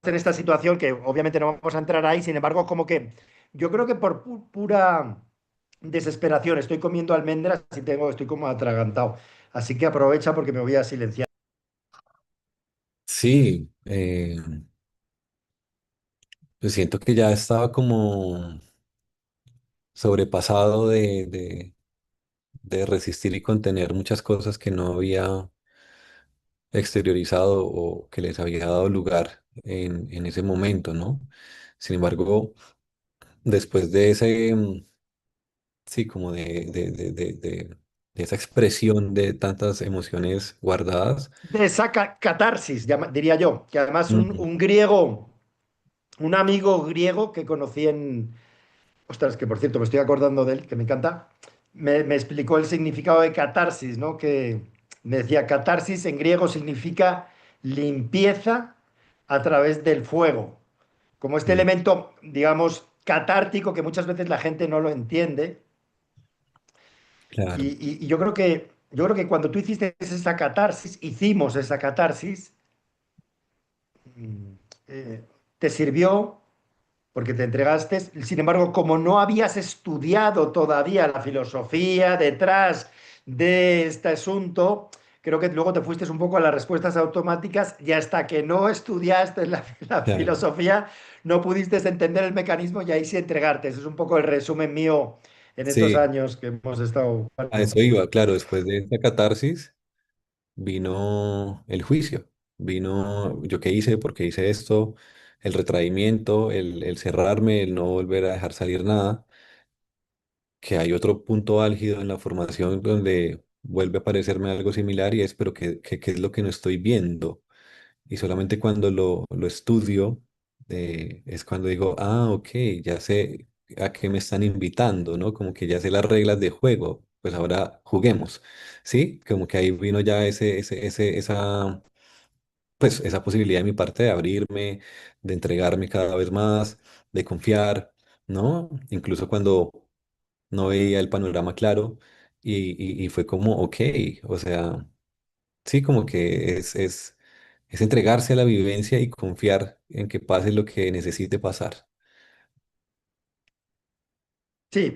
en esta situación que obviamente no vamos a entrar ahí, sin embargo, como que yo creo que por pura desesperación, estoy comiendo almendras y estoy como atragantado. Así que aprovecha porque me voy a silenciar. Sí, pues siento que ya estaba como sobrepasado de resistir y contener muchas cosas que no había exteriorizado o que les había dado lugar en ese momento, ¿no? Sin embargo, después de ese, sí, como de esa expresión de tantas emociones guardadas, De esa catarsis, diría yo, que además ujú, un griego, un amigo griego que conocí en, ostras, que por cierto me estoy acordando de él, que me encanta, me explicó el significado de catarsis, ¿no? Que me decía, catarsis en griego significa limpieza a través del fuego, como este sí, elemento, digamos, catártico que muchas veces la gente no lo entiende. claro, Y yo creo que cuando tú hiciste esa catarsis, hicimos esa catarsis, mm, te sirvió porque te entregaste. Sin embargo, como no habías estudiado todavía la filosofía detrás de este asunto, creo que luego te fuiste un poco a las respuestas automáticas y hasta que no estudiaste la claro. filosofía, no pudiste entender el mecanismo y ahí sí entregarte. Ese es un poco el resumen mío en estos Sí, años que hemos estado. a eso iba, claro, después de esta catarsis vino el juicio, vino yo qué hice, por qué hice esto, el retraimiento, el cerrarme, el no volver a dejar salir nada, que hay otro punto álgido en la formación donde vuelve a aparecerme algo similar y es, pero ¿qué es lo que no estoy viendo? Y solamente cuando lo estudio es cuando digo, ah, ok, ya sé a qué me están invitando, ¿no? Como que ya sé las reglas de juego, pues ahora juguemos, ¿sí? Como que ahí vino ya pues esa posibilidad de mi parte de abrirme, de entregarme cada vez más, de confiar, ¿no? Incluso cuando no veía el panorama claro y fue como, ok, o sea, sí, como que es entregarse a la vivencia y confiar en que pase lo que necesite pasar. Sí,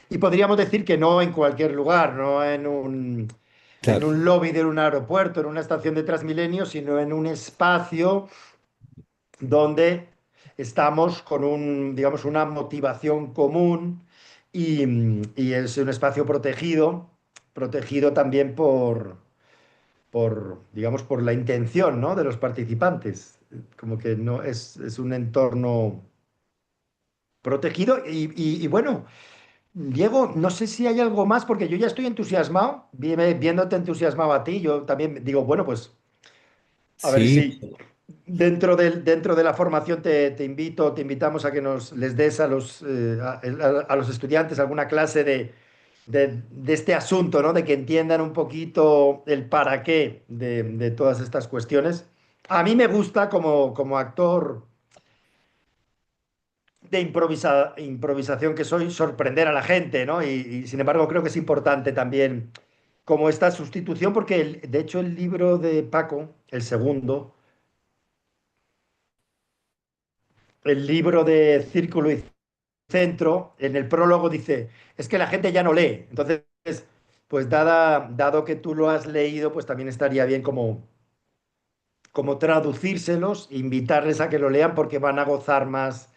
y podríamos decir que no en cualquier lugar, no en Claro, un lobby de un aeropuerto, en una estación de Transmilenio, sino en un espacio donde estamos con digamos, una motivación común y es un espacio protegido, protegido también digamos, por la intención, ¿no? De los participantes. Como que no es un entorno protegido y bueno. Diego, no sé si hay algo más, porque yo ya estoy entusiasmado, viéndote entusiasmado a ti, yo también digo, bueno, pues a ver sí, si dentro de la formación te invito, te invitamos a que les des a a los estudiantes alguna clase de este asunto, ¿no? De que entiendan un poquito el para qué de todas estas cuestiones. A mí me gusta como actor de improvisación que soy, sorprender a la gente, ¿no? Y, sin embargo creo que es importante también como esta sustitución, porque de hecho el libro de Paco, el segundo, el libro de Círculo y Centro, en el prólogo dice, es que la gente ya no lee. Entonces, pues dado que tú lo has leído, pues también estaría bien como traducírselos, invitarles a que lo lean porque van a gozar más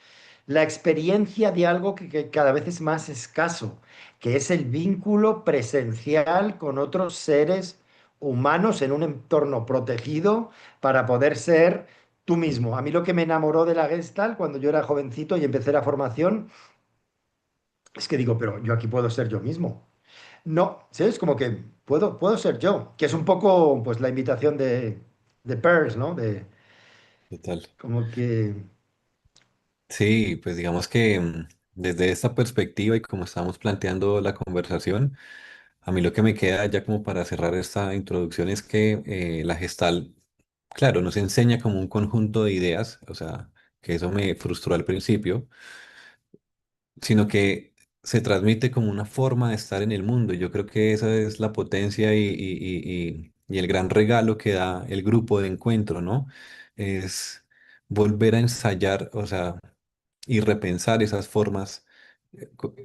la experiencia de algo que cada vez es más escaso, que es el vínculo presencial con otros seres humanos en un entorno protegido para poder ser tú mismo. A mí lo que me enamoró de la Gestalt cuando yo era jovencito y empecé la formación es que digo, pero yo aquí puedo ser yo mismo. No, ¿sí? Es como que puedo ser yo, que es un poco pues la invitación de Peirce, ¿no? total. Como que, Sí, pues digamos que desde esta perspectiva y como estamos planteando la conversación, a mí lo que me queda ya como para cerrar esta introducción es que la gestal, claro, nos enseña como un conjunto de ideas, o sea, que eso me frustró al principio, sino que se transmite como una forma de estar en el mundo. Yo creo que esa es la potencia y el gran regalo que da el grupo de encuentro, ¿no? Es volver a ensayar, o sea, y repensar esas formas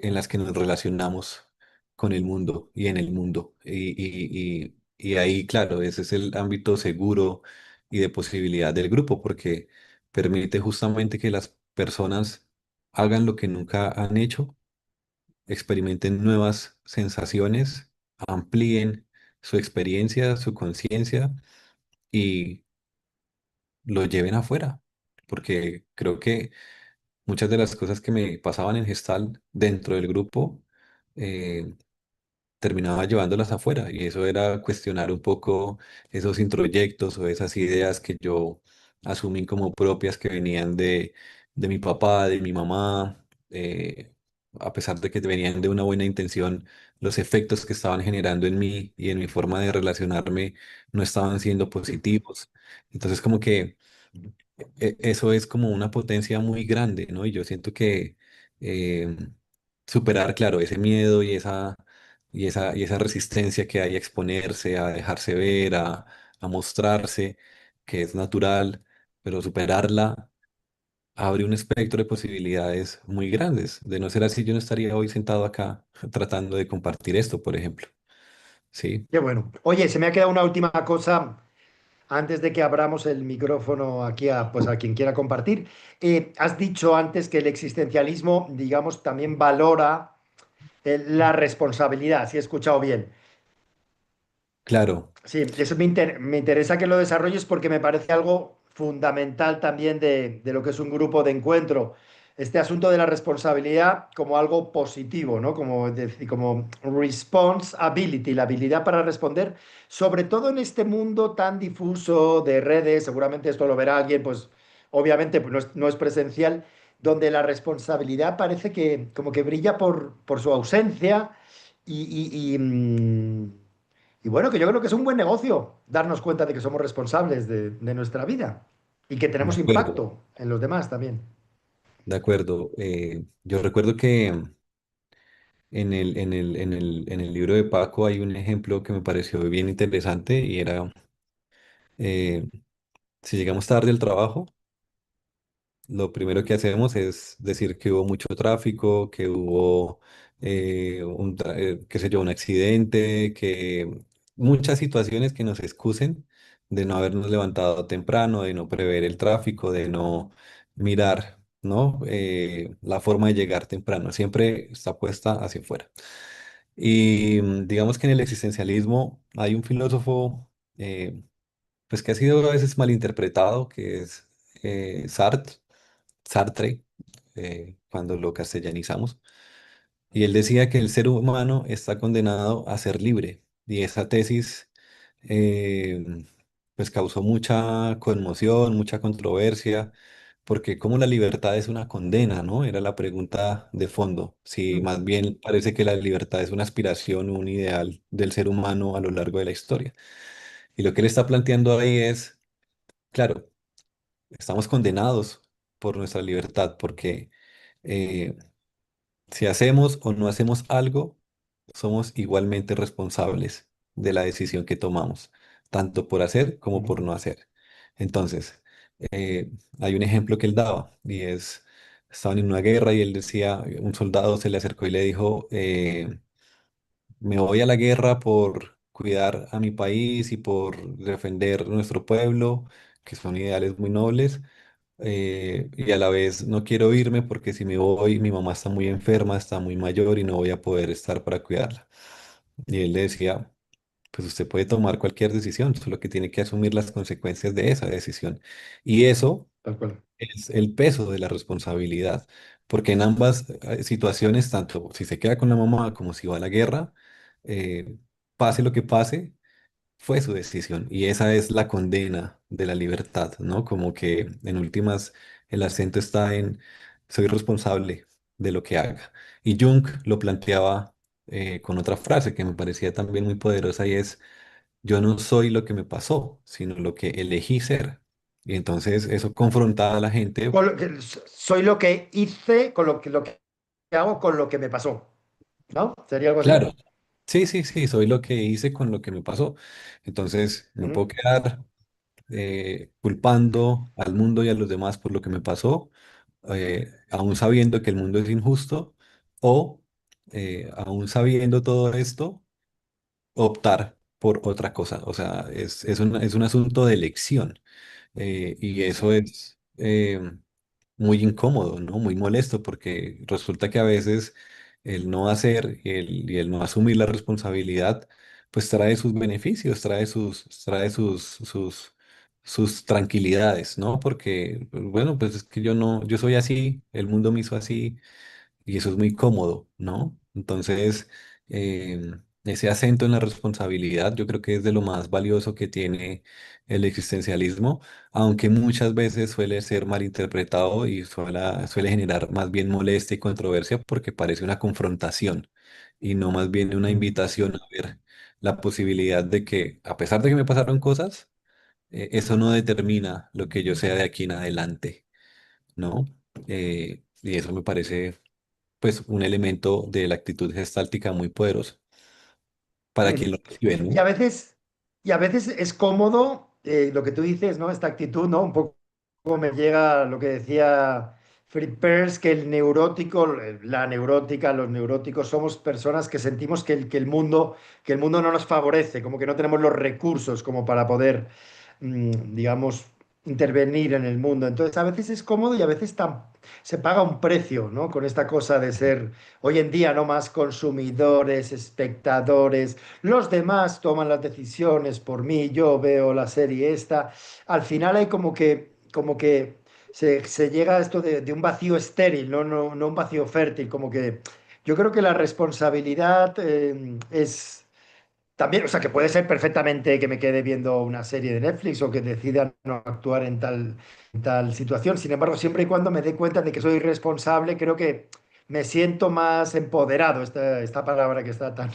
en las que nos relacionamos con el mundo y en el mundo. Y ahí, claro, ese es el ámbito seguro y de posibilidad del grupo, porque permite justamente que las personas hagan lo que nunca han hecho, experimenten nuevas sensaciones, amplíen su experiencia, su conciencia y lo lleven afuera. Porque creo que muchas de las cosas que me pasaban en Gestal dentro del grupo, eh, terminaba llevándolas afuera y eso era cuestionar un poco esos introyectos o esas ideas que yo asumí como propias que venían de mi papá, de mi mamá, a pesar de que venían de una buena intención, los efectos que estaban generando en mí y en mi forma de relacionarme no estaban siendo positivos. Entonces como que eso es como una potencia muy grande, ¿no? Y yo siento que eh, superar, claro, ese miedo y esa resistencia que hay a exponerse, a dejarse ver, a mostrarse, que es natural, pero superarla abre un espectro de posibilidades muy grandes. De no ser así, yo no estaría hoy sentado acá tratando de compartir esto, por ejemplo. Sí, Qué bueno. Oye, se me ha quedado una última cosa antes de que abramos el micrófono aquí a, pues a quien quiera compartir. Has dicho antes que el existencialismo, digamos, también valora la responsabilidad, si he escuchado bien. claro, Sí, eso me interesa que lo desarrolles porque me parece algo fundamental también de lo que es un grupo de encuentro. Este asunto de la responsabilidad como algo positivo, ¿no? Como, como responsibility, la habilidad para responder, sobre todo en este mundo tan difuso de redes, seguramente esto lo verá alguien, pues obviamente pues no es presencial, donde la responsabilidad parece que como que brilla por su ausencia y bueno, que yo creo que es un buen negocio darnos cuenta de que somos responsables de nuestra vida y que de tenemos acuerdo, impacto en los demás también. de acuerdo. Yo recuerdo que en el libro de Paco hay un ejemplo que me pareció bien interesante y era, eh, si llegamos tarde al trabajo, lo primero que hacemos es decir que hubo mucho tráfico, que hubo, qué sé yo, un accidente, que muchas situaciones que nos excusen de no habernos levantado temprano, de no prever el tráfico, de no mirar, ¿no? La forma de llegar temprano. Siempre está puesta hacia afuera. Y digamos que en el existencialismo hay un filósofo, pues que ha sido a veces malinterpretado, que es Sartre, cuando lo castellanizamos, y él decía que el ser humano está condenado a ser libre, y esa tesis eh, pues causó mucha conmoción, mucha controversia, porque como la libertad es una condena, ¿no? Era la pregunta de fondo, si más bien parece que la libertad es una aspiración, un ideal del ser humano a lo largo de la historia. Y lo que él está planteando ahí es, claro, estamos condenados por nuestra libertad, porque eh, si hacemos o no hacemos algo, somos igualmente responsables de la decisión que tomamos, tanto por hacer como por no hacer. Entonces, eh, hay un ejemplo que él daba y es, estaban en una guerra y él decía, un soldado se le acercó y le dijo, me voy a la guerra por cuidar a mi país y por defender nuestro pueblo, que son ideales muy nobles, y a la vez no quiero irme porque si me voy, mi mamá está muy enferma, está muy mayor y no voy a poder estar para cuidarla. Y él le decía, pues usted puede tomar cualquier decisión, solo que tiene que asumir las consecuencias de esa decisión. Y eso Tal cual. es el peso de la responsabilidad, porque en ambas situaciones, tanto si se queda con la mamá como si va a la guerra, pase lo que pase, fue su decisión y esa es la condena de la libertad, ¿no? Como que en últimas el acento está en soy responsable de lo que haga. Y Jung lo planteaba con otra frase que me parecía también muy poderosa y es yo no soy lo que me pasó, sino lo que elegí ser. Y entonces eso confrontaba a la gente, Soy lo que hice con lo que hago con lo que me pasó, ¿no? ¿Sería algo así? claro, sí, sí, sí, soy lo que hice con lo que me pasó. Entonces me Ujú. puedo quedar culpando al mundo y a los demás por lo que me pasó, aún sabiendo que el mundo es injusto, o aún sabiendo todo esto, optar por otra cosa. O sea, es un asunto de elección. Y eso Exacto. es muy incómodo, ¿no? Muy molesto, porque resulta que a veces el no hacer y el no asumir la responsabilidad, pues trae sus beneficios, sus tranquilidades, ¿no? Porque, pues, bueno, pues es que yo no, yo soy así, el mundo me hizo así, y eso es muy cómodo, ¿no? Entonces, ese acento en la responsabilidad yo creo que es de lo más valioso que tiene el existencialismo, aunque muchas veces suele ser malinterpretado y suele generar más bien molestia y controversia porque parece una confrontación y no más bien una Mm. invitación a ver la posibilidad de que, a pesar de que me pasaron cosas, eso no determina lo que yo sea de aquí en adelante, ¿no? Y eso me parece pues un elemento de la actitud gestáltica muy poderoso para quien lo Sí. recibe, Y ¿no? a veces, y a veces es cómodo lo que tú dices, ¿no? Esta actitud, ¿no? Un poco me llega lo que decía Fritz Perls, que el neurótico, la neurótica, los neuróticos somos personas que sentimos que el mundo no nos favorece, como que no tenemos los recursos como para poder, digamos, intervenir en el mundo. Entonces, a veces es cómodo y a veces se paga un precio, ¿no? Con esta cosa de ser hoy en día no más consumidores, espectadores, los demás toman las decisiones por mí, yo veo la serie esta. Al final hay como que se llega a esto de un vacío estéril, no un vacío fértil, como que yo creo que la responsabilidad es también, o sea, que puede ser perfectamente que me quede viendo una serie de Netflix o que decida no actuar en tal situación. Sin embargo, siempre y cuando me dé cuenta de que soy responsable, creo que me siento más empoderado, esta palabra que está tan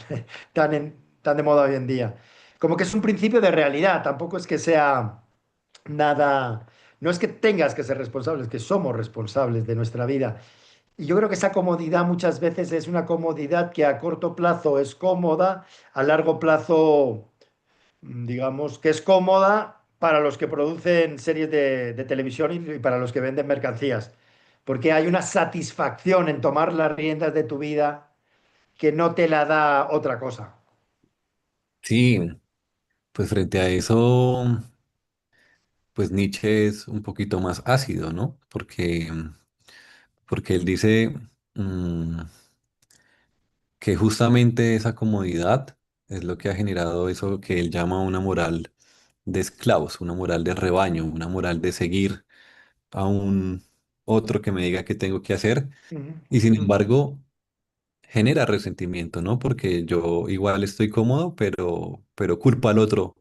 de moda hoy en día. Como que es un principio de realidad, tampoco es que sea nada, no es que tengas que ser responsable, es que somos responsables de nuestra vida. Y yo creo que esa comodidad muchas veces es una comodidad que a corto plazo es cómoda, a largo plazo, digamos, que es cómoda para los que producen series de televisión y para los que venden mercancías. Porque hay una satisfacción en tomar las riendas de tu vida que no te la da otra cosa. Sí, pues frente a eso, pues Nietzsche es un poquito más ácido, ¿no? Porque él dice mm, que justamente esa comodidad es lo que ha generado eso que él llama una moral de esclavos, una moral de rebaño, una moral de seguir a un otro que me diga qué tengo que hacer. Ujú, Y sin embargo, genera resentimiento, ¿no? Porque yo igual estoy cómodo, pero culpo al otro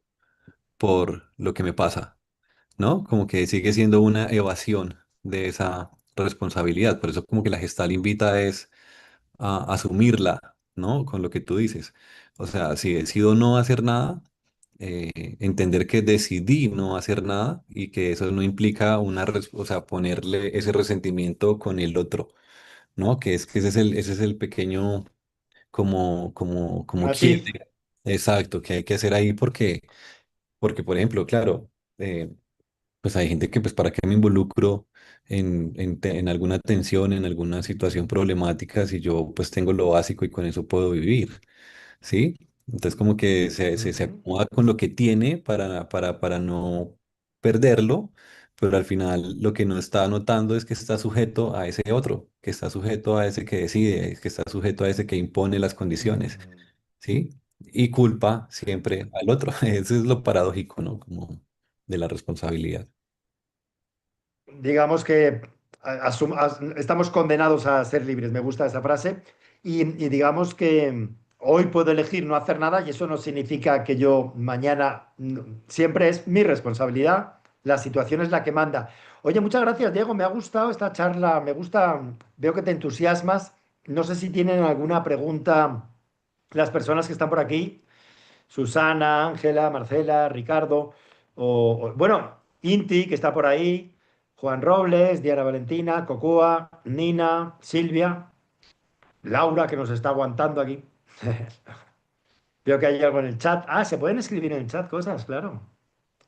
por lo que me pasa, ¿no? Como que sigue siendo una evasión de esa responsabilidad. Por eso como que la gestal invita es a asumirla, ¿no? Con lo que tú dices. O sea, si decido no hacer nada, entender que decidí no hacer nada y que eso no implica o sea, ponerle ese resentimiento con el otro, ¿no? Que ese es el pequeño como matiz. quiebre. Exacto, que hay que hacer ahí porque por ejemplo, claro, pues hay gente que pues para qué me involucro en alguna tensión, en alguna situación problemática si yo pues tengo lo básico y con eso puedo vivir, ¿sí? Entonces como que se Ujú, acomoda con lo que tiene para no perderlo, pero al final lo que no está notando es que está sujeto a ese otro, que está sujeto a ese que decide, que está sujeto a ese que impone las condiciones. ujú. ¿Sí? Y culpa siempre al otro. Eso es lo paradójico, ¿no? Como de la responsabilidad. Digamos que estamos condenados a ser libres, me gusta esa frase, y digamos que hoy puedo elegir no hacer nada y eso no significa que yo mañana, siempre es mi responsabilidad, la situación es la que manda. Oye, muchas gracias, Diego, me ha gustado esta charla, me gusta, veo que te entusiasmas, no sé si tienen alguna pregunta las personas que están por aquí. Susana, Ángela, Marcela, Ricardo, bueno, Inti, que está por ahí, Juan Robles, Diana Valentina, Cocoa, Nina, Silvia, Laura, que nos está aguantando aquí. Veo que hay algo en el chat. Ah, se pueden escribir en el chat cosas, claro.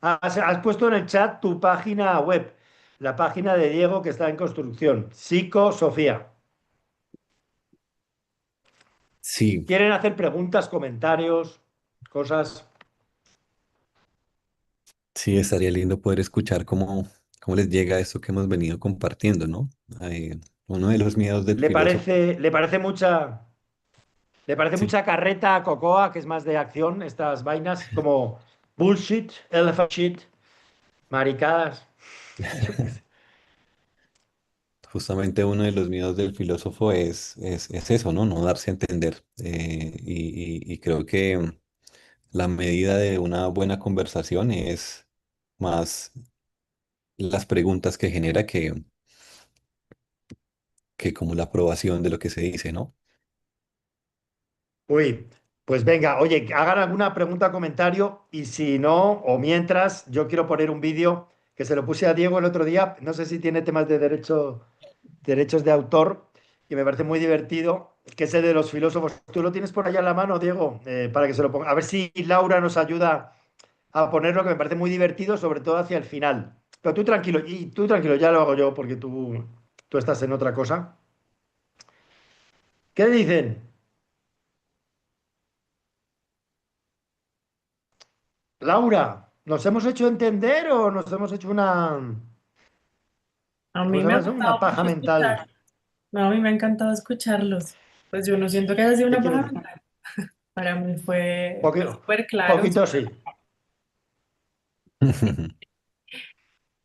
Ah, has puesto en el chat tu página web, la página de Diego que está en construcción, Psico Sofía. Sí, ¿Quieren hacer preguntas, comentarios, cosas? Sí, estaría lindo poder escuchar cómo les llega esto que hemos venido compartiendo, ¿no? Eh, Uno de los miedos del filósofo. Le parece Sí, mucha carreta a Cocoa, que es más de acción, estas vainas como bullshit, elephant shit, maricadas. Yo qué sé. justamente uno de los miedos del filósofo es eso, ¿no? No darse a entender. Y creo que la medida de una buena conversación es más las preguntas que genera que como la aprobación de lo que se dice, ¿no? Uy, pues venga, oye, hagan alguna pregunta o comentario y si no, o mientras, yo quiero poner un vídeo que se lo puse a Diego el otro día, no sé si tiene temas de derechos de autor, y me parece muy divertido, que es el de los filósofos. ¿Tú lo tienes por allá en la mano, Diego? Para que se lo ponga. A ver si Laura nos ayuda a ponerlo, que me parece muy divertido, sobre todo hacia el final. Pero tú tranquilo, ya lo hago yo porque tú estás en otra cosa. ¿Qué dicen? Laura, ¿nos hemos hecho entender o nos hemos hecho A ¿cómo mí se me ha llama eso? Una gustado paja mucho mental. escuchar. No, a mí me ha encantado escucharlos. Pues yo no siento que haya sido ¿Qué una quieres paja decir? mental. Para mí fue súper claro. Poquito sí.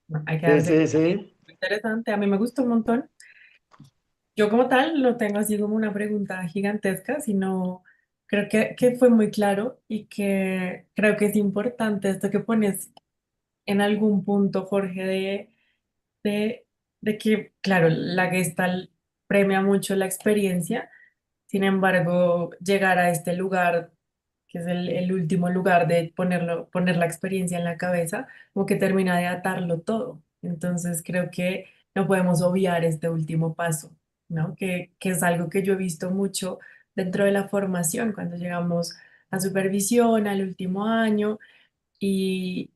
No, hay que Sí, darse sí, sí. muy interesante. A mí me gustó un montón. Yo como tal no tengo así como una pregunta gigantesca, sino creo que fue muy claro y que creo que es importante esto que pones en algún punto, Jorge, de, de que, claro, la Gestalt premia mucho la experiencia. Sin embargo, llegar a este lugar, que es el último lugar de poner la experiencia en la cabeza, como que termina de atarlo todo. Entonces, creo que no podemos obviar este último paso, ¿no? Que es algo que yo he visto mucho dentro de la formación, cuando llegamos a supervisión, al último año, y,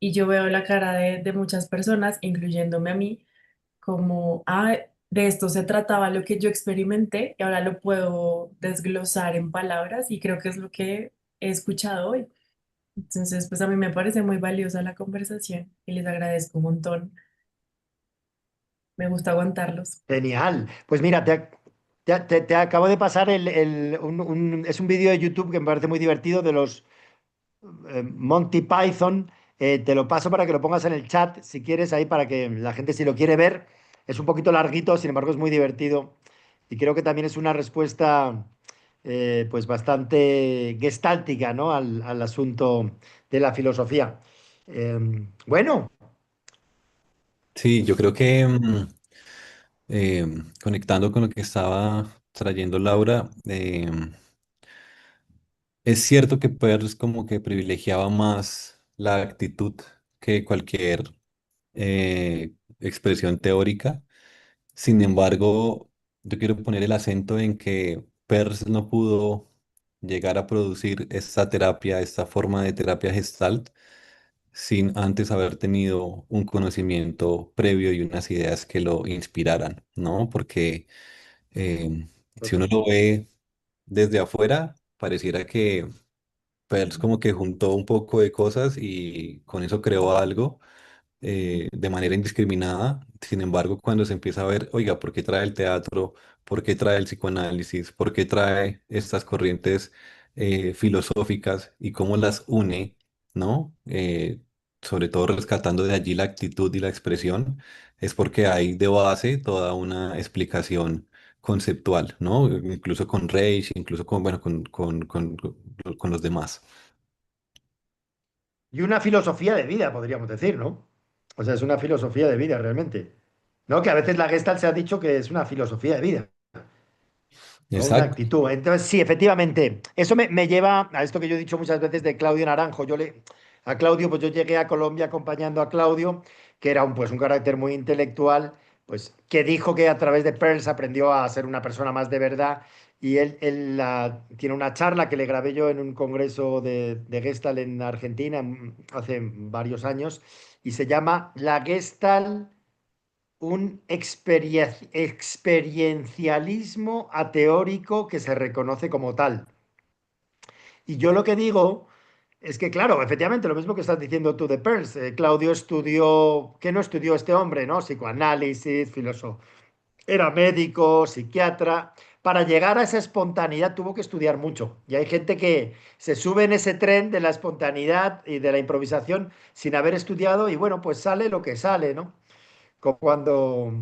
y yo veo la cara de muchas personas, incluyéndome a mí, como, de esto se trataba lo que yo experimenté y ahora lo puedo desglosar en palabras y creo que es lo que he escuchado hoy. Entonces, pues a mí me parece muy valiosa la conversación y les agradezco un montón. Me gusta aguantarlos. Genial. Pues mira, te acabo de pasar es un vídeo de YouTube que me parece muy divertido de los Monty Python. Te lo paso para que lo pongas en el chat si quieres, ahí para que la gente si lo quiere ver. Es un poquito larguito, sin embargo es muy divertido. Y creo que también es una respuesta pues bastante gestáltica, ¿no? al asunto de la filosofía. Bueno, Sí, yo creo que conectando con lo que estaba trayendo Laura, es cierto que Peirce como que privilegiaba más la actitud que cualquier expresión teórica. Sin embargo, yo quiero poner el acento en que Peirce no pudo llegar a producir esta terapia, esta forma de terapia Gestalt, sin antes haber tenido un conocimiento previo y unas ideas que lo inspiraran, ¿no? Porque si uno lo ve desde afuera, pareciera que Peirce como que juntó un poco de cosas y con eso creó algo de manera indiscriminada. Sin embargo, cuando se empieza a ver, oiga, ¿por qué trae el teatro? ¿Por qué trae el psicoanálisis? ¿Por qué trae estas corrientes filosóficas y cómo las une, ¿no? Sobre todo rescatando de allí la actitud y la expresión, es porque hay de base toda una explicación conceptual, ¿no? Incluso con Reich, incluso con, bueno, con los demás. y una filosofía de vida, podríamos decir, ¿no? O sea, es una filosofía de vida realmente. ¿No? Que a veces la Gestalt se ha dicho que es una filosofía de vida, ¿no? Una Exacto. actitud. Entonces, sí, efectivamente. Eso me lleva a esto que yo he dicho muchas veces de Claudio Naranjo. A Claudio, pues yo llegué a Colombia acompañando a Claudio, que era un carácter muy intelectual, pues que dijo que a través de Pearls aprendió a ser una persona más de verdad. Y él tiene una charla que le grabé yo en un congreso de Gestalt en Argentina hace varios años, y se llama La Gestalt, un experiencialismo ateórico que se reconoce como tal. Y yo lo que digo Es que, claro, efectivamente, lo mismo que estás diciendo tú de Peirce. Claudio estudió, ¿qué no estudió este hombre, no? Psicoanálisis, filósofo. Era médico, psiquiatra. Para llegar a esa espontaneidad tuvo que estudiar mucho. Y hay gente que se sube en ese tren de la espontaneidad y de la improvisación sin haber estudiado y bueno, pues sale lo que sale, ¿no? Como cuando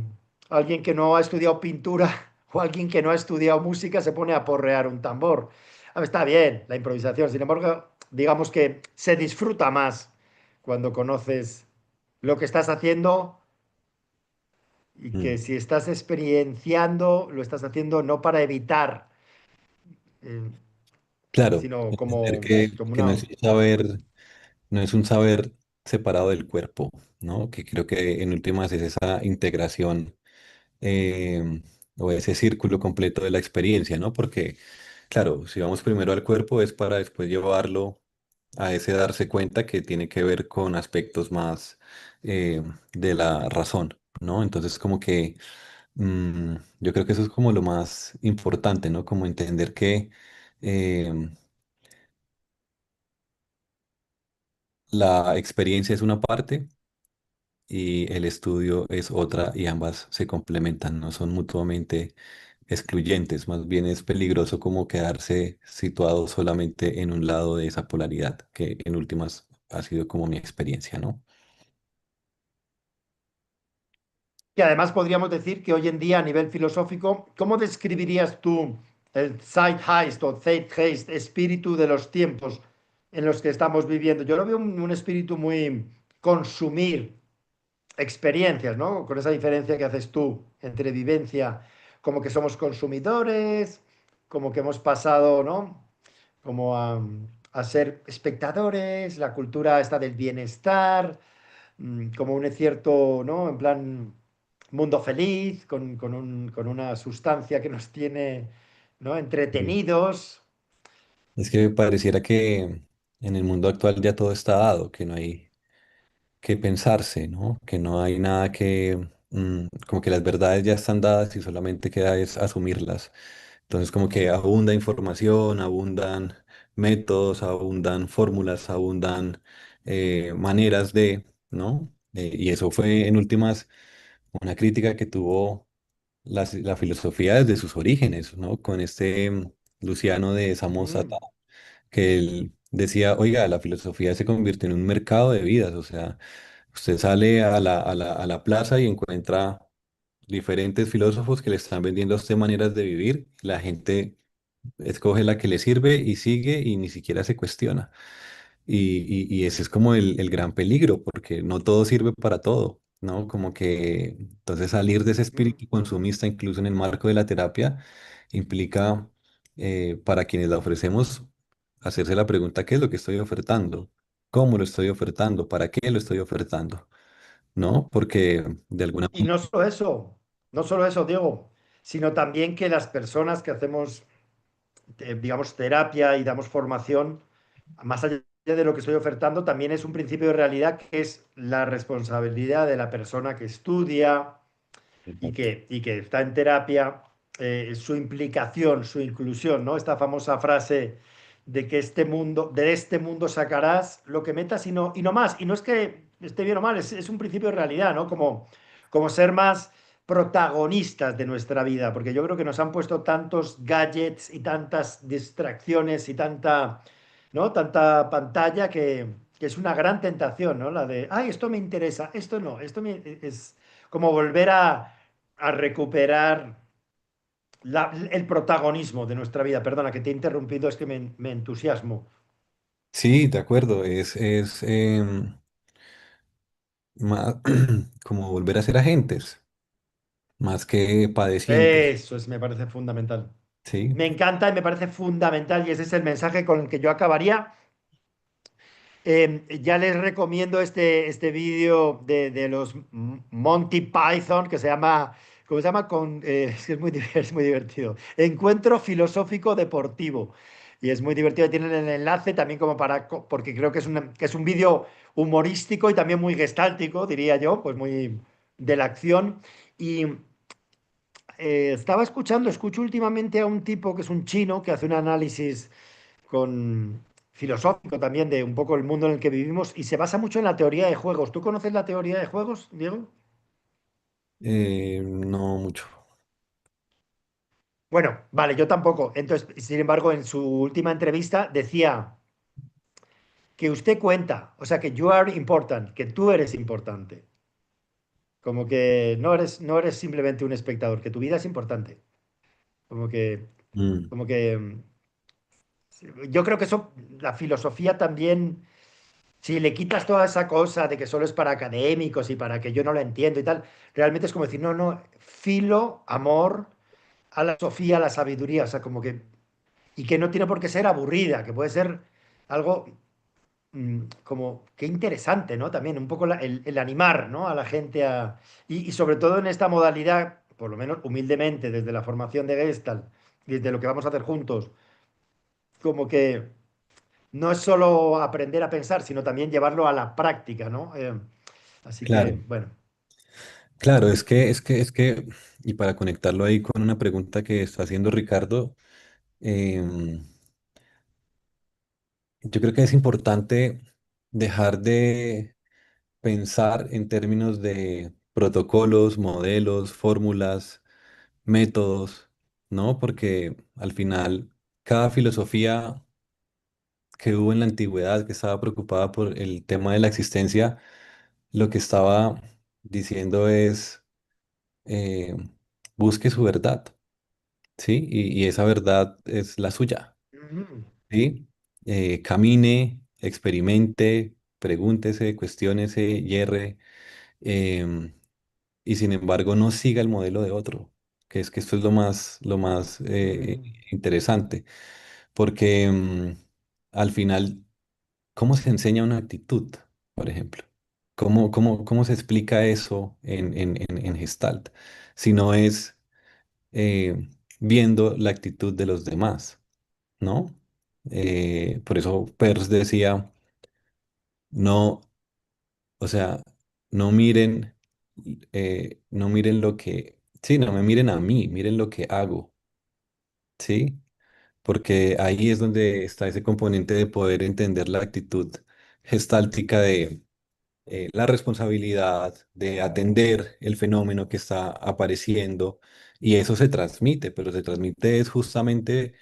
alguien que no ha estudiado pintura o alguien que no ha estudiado música se pone a porrear un tambor. Está bien la improvisación, sin embargo, digamos que se disfruta más cuando conoces lo que estás haciendo y que Mm. si estás experienciando, lo estás haciendo no para evitar, eh, Claro, sino entender como que no una... es un saber, no es un saber separado del cuerpo, ¿no? Que creo que en últimas es esa integración o ese círculo completo de la experiencia, ¿no? Porque, claro, si vamos primero al cuerpo es para después llevarlo a ese darse cuenta que tiene que ver con aspectos más de la razón, ¿no? Entonces, como que yo creo que eso es como lo más importante, ¿no? Como entender que em, la experiencia es una parte y el estudio es otra y ambas se complementan, no son mutuamente excluyentes, más bien es peligroso como quedarse situado solamente en un lado de esa polaridad, que en últimas ha sido como mi experiencia, ¿no? Y además podríamos decir que hoy en día a nivel filosófico, ¿cómo describirías tú el Zeitgeist o Zeitgeist, espíritu de los tiempos en los que estamos viviendo? Yo lo veo un espíritu muy consumir experiencias, ¿no? Con esa diferencia que haces tú entre vivencia, como que somos consumidores, como que hemos pasado, ¿no? Como a ser espectadores, la cultura está del bienestar, como un cierto, ¿no? En plan mundo feliz, con una sustancia que nos tiene, ¿no? Sí. Entretenidos. Es que pareciera que en el mundo actual ya todo está dado, que no hay que pensarse, ¿no? Que no hay nada que, como que las verdades ya están dadas y solamente queda es asumirlas. Entonces, como que abunda información, abundan métodos, abundan fórmulas, abundan maneras de, ¿no? Y eso fue en últimas una crítica que tuvo la filosofía desde sus orígenes, ¿no? Con este Luciano de Samosata, Mm, que él decía, oiga, la filosofía se convirtió en un mercado de vidas, o sea, usted sale a a la plaza y encuentra diferentes filósofos que le están vendiendo a usted maneras de vivir. La gente escoge la que le sirve y sigue y ni siquiera se cuestiona. Y ese es como el gran peligro, porque no todo sirve para todo, ¿no? Como que entonces salir de ese mm. espíritu consumista, incluso en el marco de la terapia, implica para quienes la ofrecemos hacerse la pregunta, ¿qué es lo que estoy ofertando? ¿Cómo lo estoy ofertando? ¿Para qué lo estoy ofertando? ¿No? Porque de alguna Y no solo eso, Diego, sino también que las personas que hacemos, digamos, terapia y damos formación, más allá de lo que estoy ofertando, también es un principio de realidad que es la responsabilidad de la persona que estudia manera... y que está en terapia, su implicación, su inclusión, ¿no? Esta famosa frase de que de este mundo sacarás lo que metas y no más. Y no es que esté bien o mal, es un principio de realidad, ¿no? Como ser más protagonistas de nuestra vida, porque yo creo que nos han puesto tantos gadgets y tantas distracciones y tanta, ¿no? Tanta pantalla que es una gran tentación, ¿no? La de, ay, esto me interesa, esto no, es como volver a recuperar el protagonismo de nuestra vida. Perdona, que te he interrumpido, es que me entusiasmo. Sí, de acuerdo, es como volver a ser agentes, más que padecientes, Eso es, me parece fundamental. ¿sí? Me encanta y me parece fundamental y ese es el mensaje con el que yo acabaría. Ya les recomiendo este vídeo de los Monty Python que se llama, ¿cómo se llama? Es que es es muy divertido. Encuentro filosófico deportivo. Y es muy divertido. Tienen el enlace también como porque creo que es un vídeo humorístico y también muy gestáltico, diría yo, pues muy de la acción. Y escucho últimamente a un tipo que es un chino que hace un análisis con filosófico también de un poco el mundo en el que vivimos y se basa mucho en la teoría de juegos. ¿Tú conoces la teoría de juegos, Diego? No mucho. Bueno, vale, yo tampoco. Entonces, sin embargo, en su última entrevista decía que usted cuenta, o sea, que you are important, que tú eres importante. Como que no eres simplemente un espectador, que tu vida es importante. Como que, Mm, como que yo creo que eso, la filosofía también, si le quitas toda esa cosa de que solo es para académicos y para que yo no lo entiendo y tal, realmente es como decir, no, no, filo, amor a la sofía, a la sabiduría, o sea, como que, y que no tiene por qué ser aburrida, que puede ser algo como qué interesante, ¿no? También un poco el animar, ¿no? A la gente y sobre todo en esta modalidad, por lo menos humildemente, desde la formación de Gestalt, desde lo que vamos a hacer juntos, como que no es solo aprender a pensar, sino también llevarlo a la práctica, ¿no? Así que, claro, bueno. claro, y para conectarlo ahí con una pregunta que está haciendo Ricardo, em, yo creo que es importante dejar de pensar en términos de protocolos, modelos, fórmulas, métodos, ¿no? Porque al final cada filosofía que hubo en la antigüedad que estaba preocupada por el tema de la existencia, lo que estaba diciendo es eh, busque su verdad, ¿sí? Y esa verdad es la suya, Mm, ¿sí? Camine, experimente, pregúntese, cuestiónese, hierre, em, y sin embargo no siga el modelo de otro, que es que esto es lo más mm, interesante, porque al final, ¿cómo se enseña una actitud, por ejemplo? ¿Cómo se explica eso en Gestalt? Si no es viendo la actitud de los demás, ¿no? Por eso Peirce decía, no, o sea, no miren, no miren lo que, sí, no me miren a mí, miren lo que hago, ¿sí? Porque ahí es donde está ese componente de poder entender la actitud gestáltica de la responsabilidad, de atender el fenómeno que está apareciendo, y eso se transmite, pero se transmite es justamente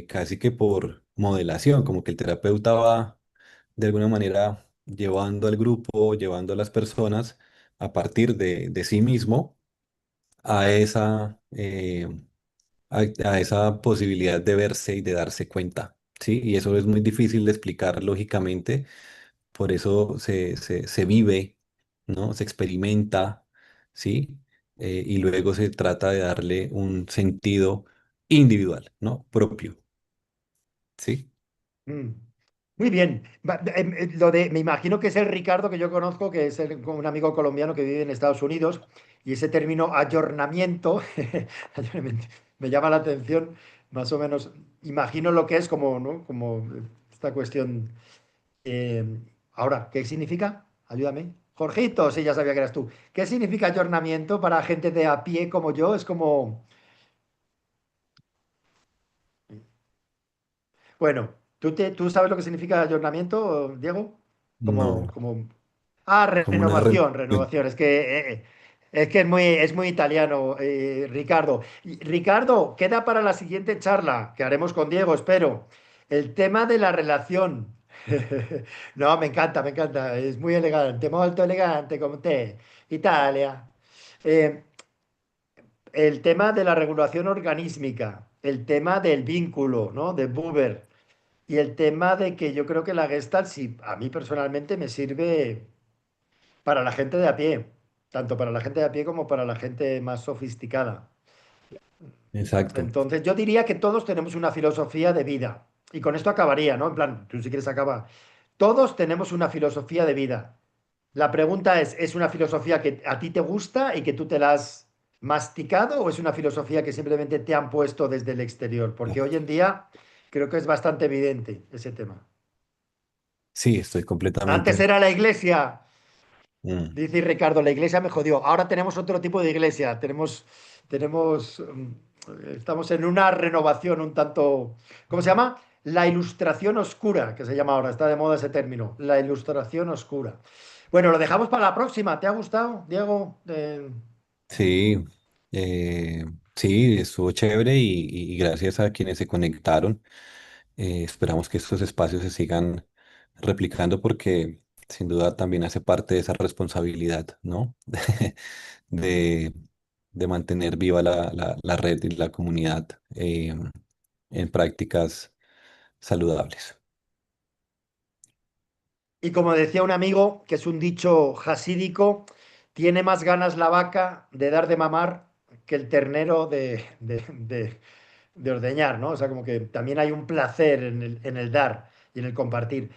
casi que por modelación, como que el terapeuta va de alguna manera llevando al grupo, llevando a las personas a partir de sí mismo a esa posibilidad de verse y de darse cuenta, ¿sí? Y eso es muy difícil de explicar lógicamente, por eso se vive, ¿no? Se experimenta, ¿sí? Y luego se trata de darle un sentido individual, ¿no? Propio, ¿sí? mm. Muy bien. Me imagino que es el Ricardo que yo conozco, que es un amigo colombiano que vive en Estados Unidos, y ese término ayornamiento, ayornamiento, me llama la atención, más o menos. Imagino lo que es como, ¿no? Como esta cuestión. eh, Ahora, ¿qué significa? Ayúdame. Jorgito, sí, ya sabía que eras tú. ¿Qué significa ayornamiento para gente de a pie como yo? Es como, bueno, ¿tú sabes lo que significa ayornamiento, Diego? No, como una Renovación, renovación. renovación. Es que es muy italiano, Ricardo. Y, Ricardo, queda para la siguiente charla que haremos con Diego, espero. El tema de la relación. No, me encanta, me encanta. Es muy elegante, molto elegante como te. Italia. Eh, el tema de la regulación organísmica, el tema del vínculo, ¿no? De Buber. Y el tema de que yo creo que la Gestalt, sí, a mí personalmente me sirve para la gente de a pie, tanto para la gente de a pie como para la gente más sofisticada. Exacto. Entonces, yo diría que todos tenemos una filosofía de vida. Y con esto acabaría, ¿no? En plan, tú si quieres acaba. Todos tenemos una filosofía de vida. La pregunta ¿es una filosofía que a ti te gusta y que tú te la has masticado o es una filosofía que simplemente te han puesto desde el exterior? Porque hoy en día creo que es bastante evidente ese tema. Sí, estoy Antes completamente. era la iglesia. mm, Dice Ricardo, la iglesia me jodió. Ahora tenemos otro tipo de iglesia. Estamos en una renovación un tanto, ¿cómo se llama? La ilustración oscura, que se llama ahora, está de moda ese término, la ilustración oscura. Bueno, lo dejamos para la próxima. ¿Te ha gustado, Diego? Sí, sí, estuvo chévere y gracias a quienes se conectaron. Esperamos que estos espacios se sigan replicando porque sin duda también hace parte de esa responsabilidad, ¿no? De, de mantener viva la red y la comunidad en prácticas saludables. Y como decía un amigo, que es un dicho jasídico, tiene más ganas la vaca de dar de mamar que el ternero de ordeñar, ¿no? O sea, como que también hay un placer en el dar y en el compartir.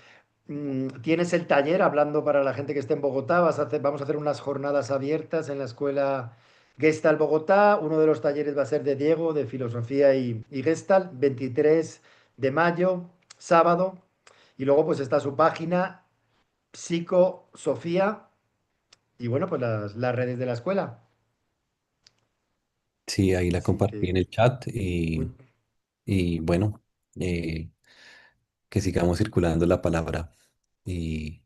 Tienes el taller, hablando para la gente que esté en Bogotá, vamos a hacer unas jornadas abiertas en la escuela Gestalt Bogotá. Uno de los talleres va a ser de Diego, de filosofía y Gestalt, 23 de mayo, sábado. Y luego pues está su página, Psico Sofía, y bueno, pues las redes de la escuela. Sí, ahí la Así compartí que, en el chat muy- y bueno, eh, que sigamos circulando la palabra y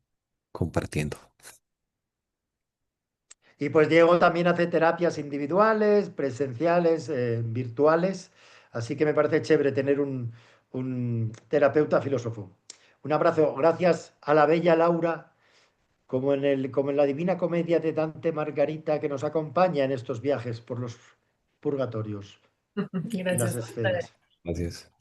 compartiendo. Y pues Diego también hace terapias individuales, presenciales, virtuales, así que me parece chévere tener un terapeuta filósofo. Un abrazo, gracias a la bella Laura, como en la Divina Comedia de Dante Margarita, que nos acompaña en estos viajes por los purgatorios y las Gracias por estar esferas. Gracias.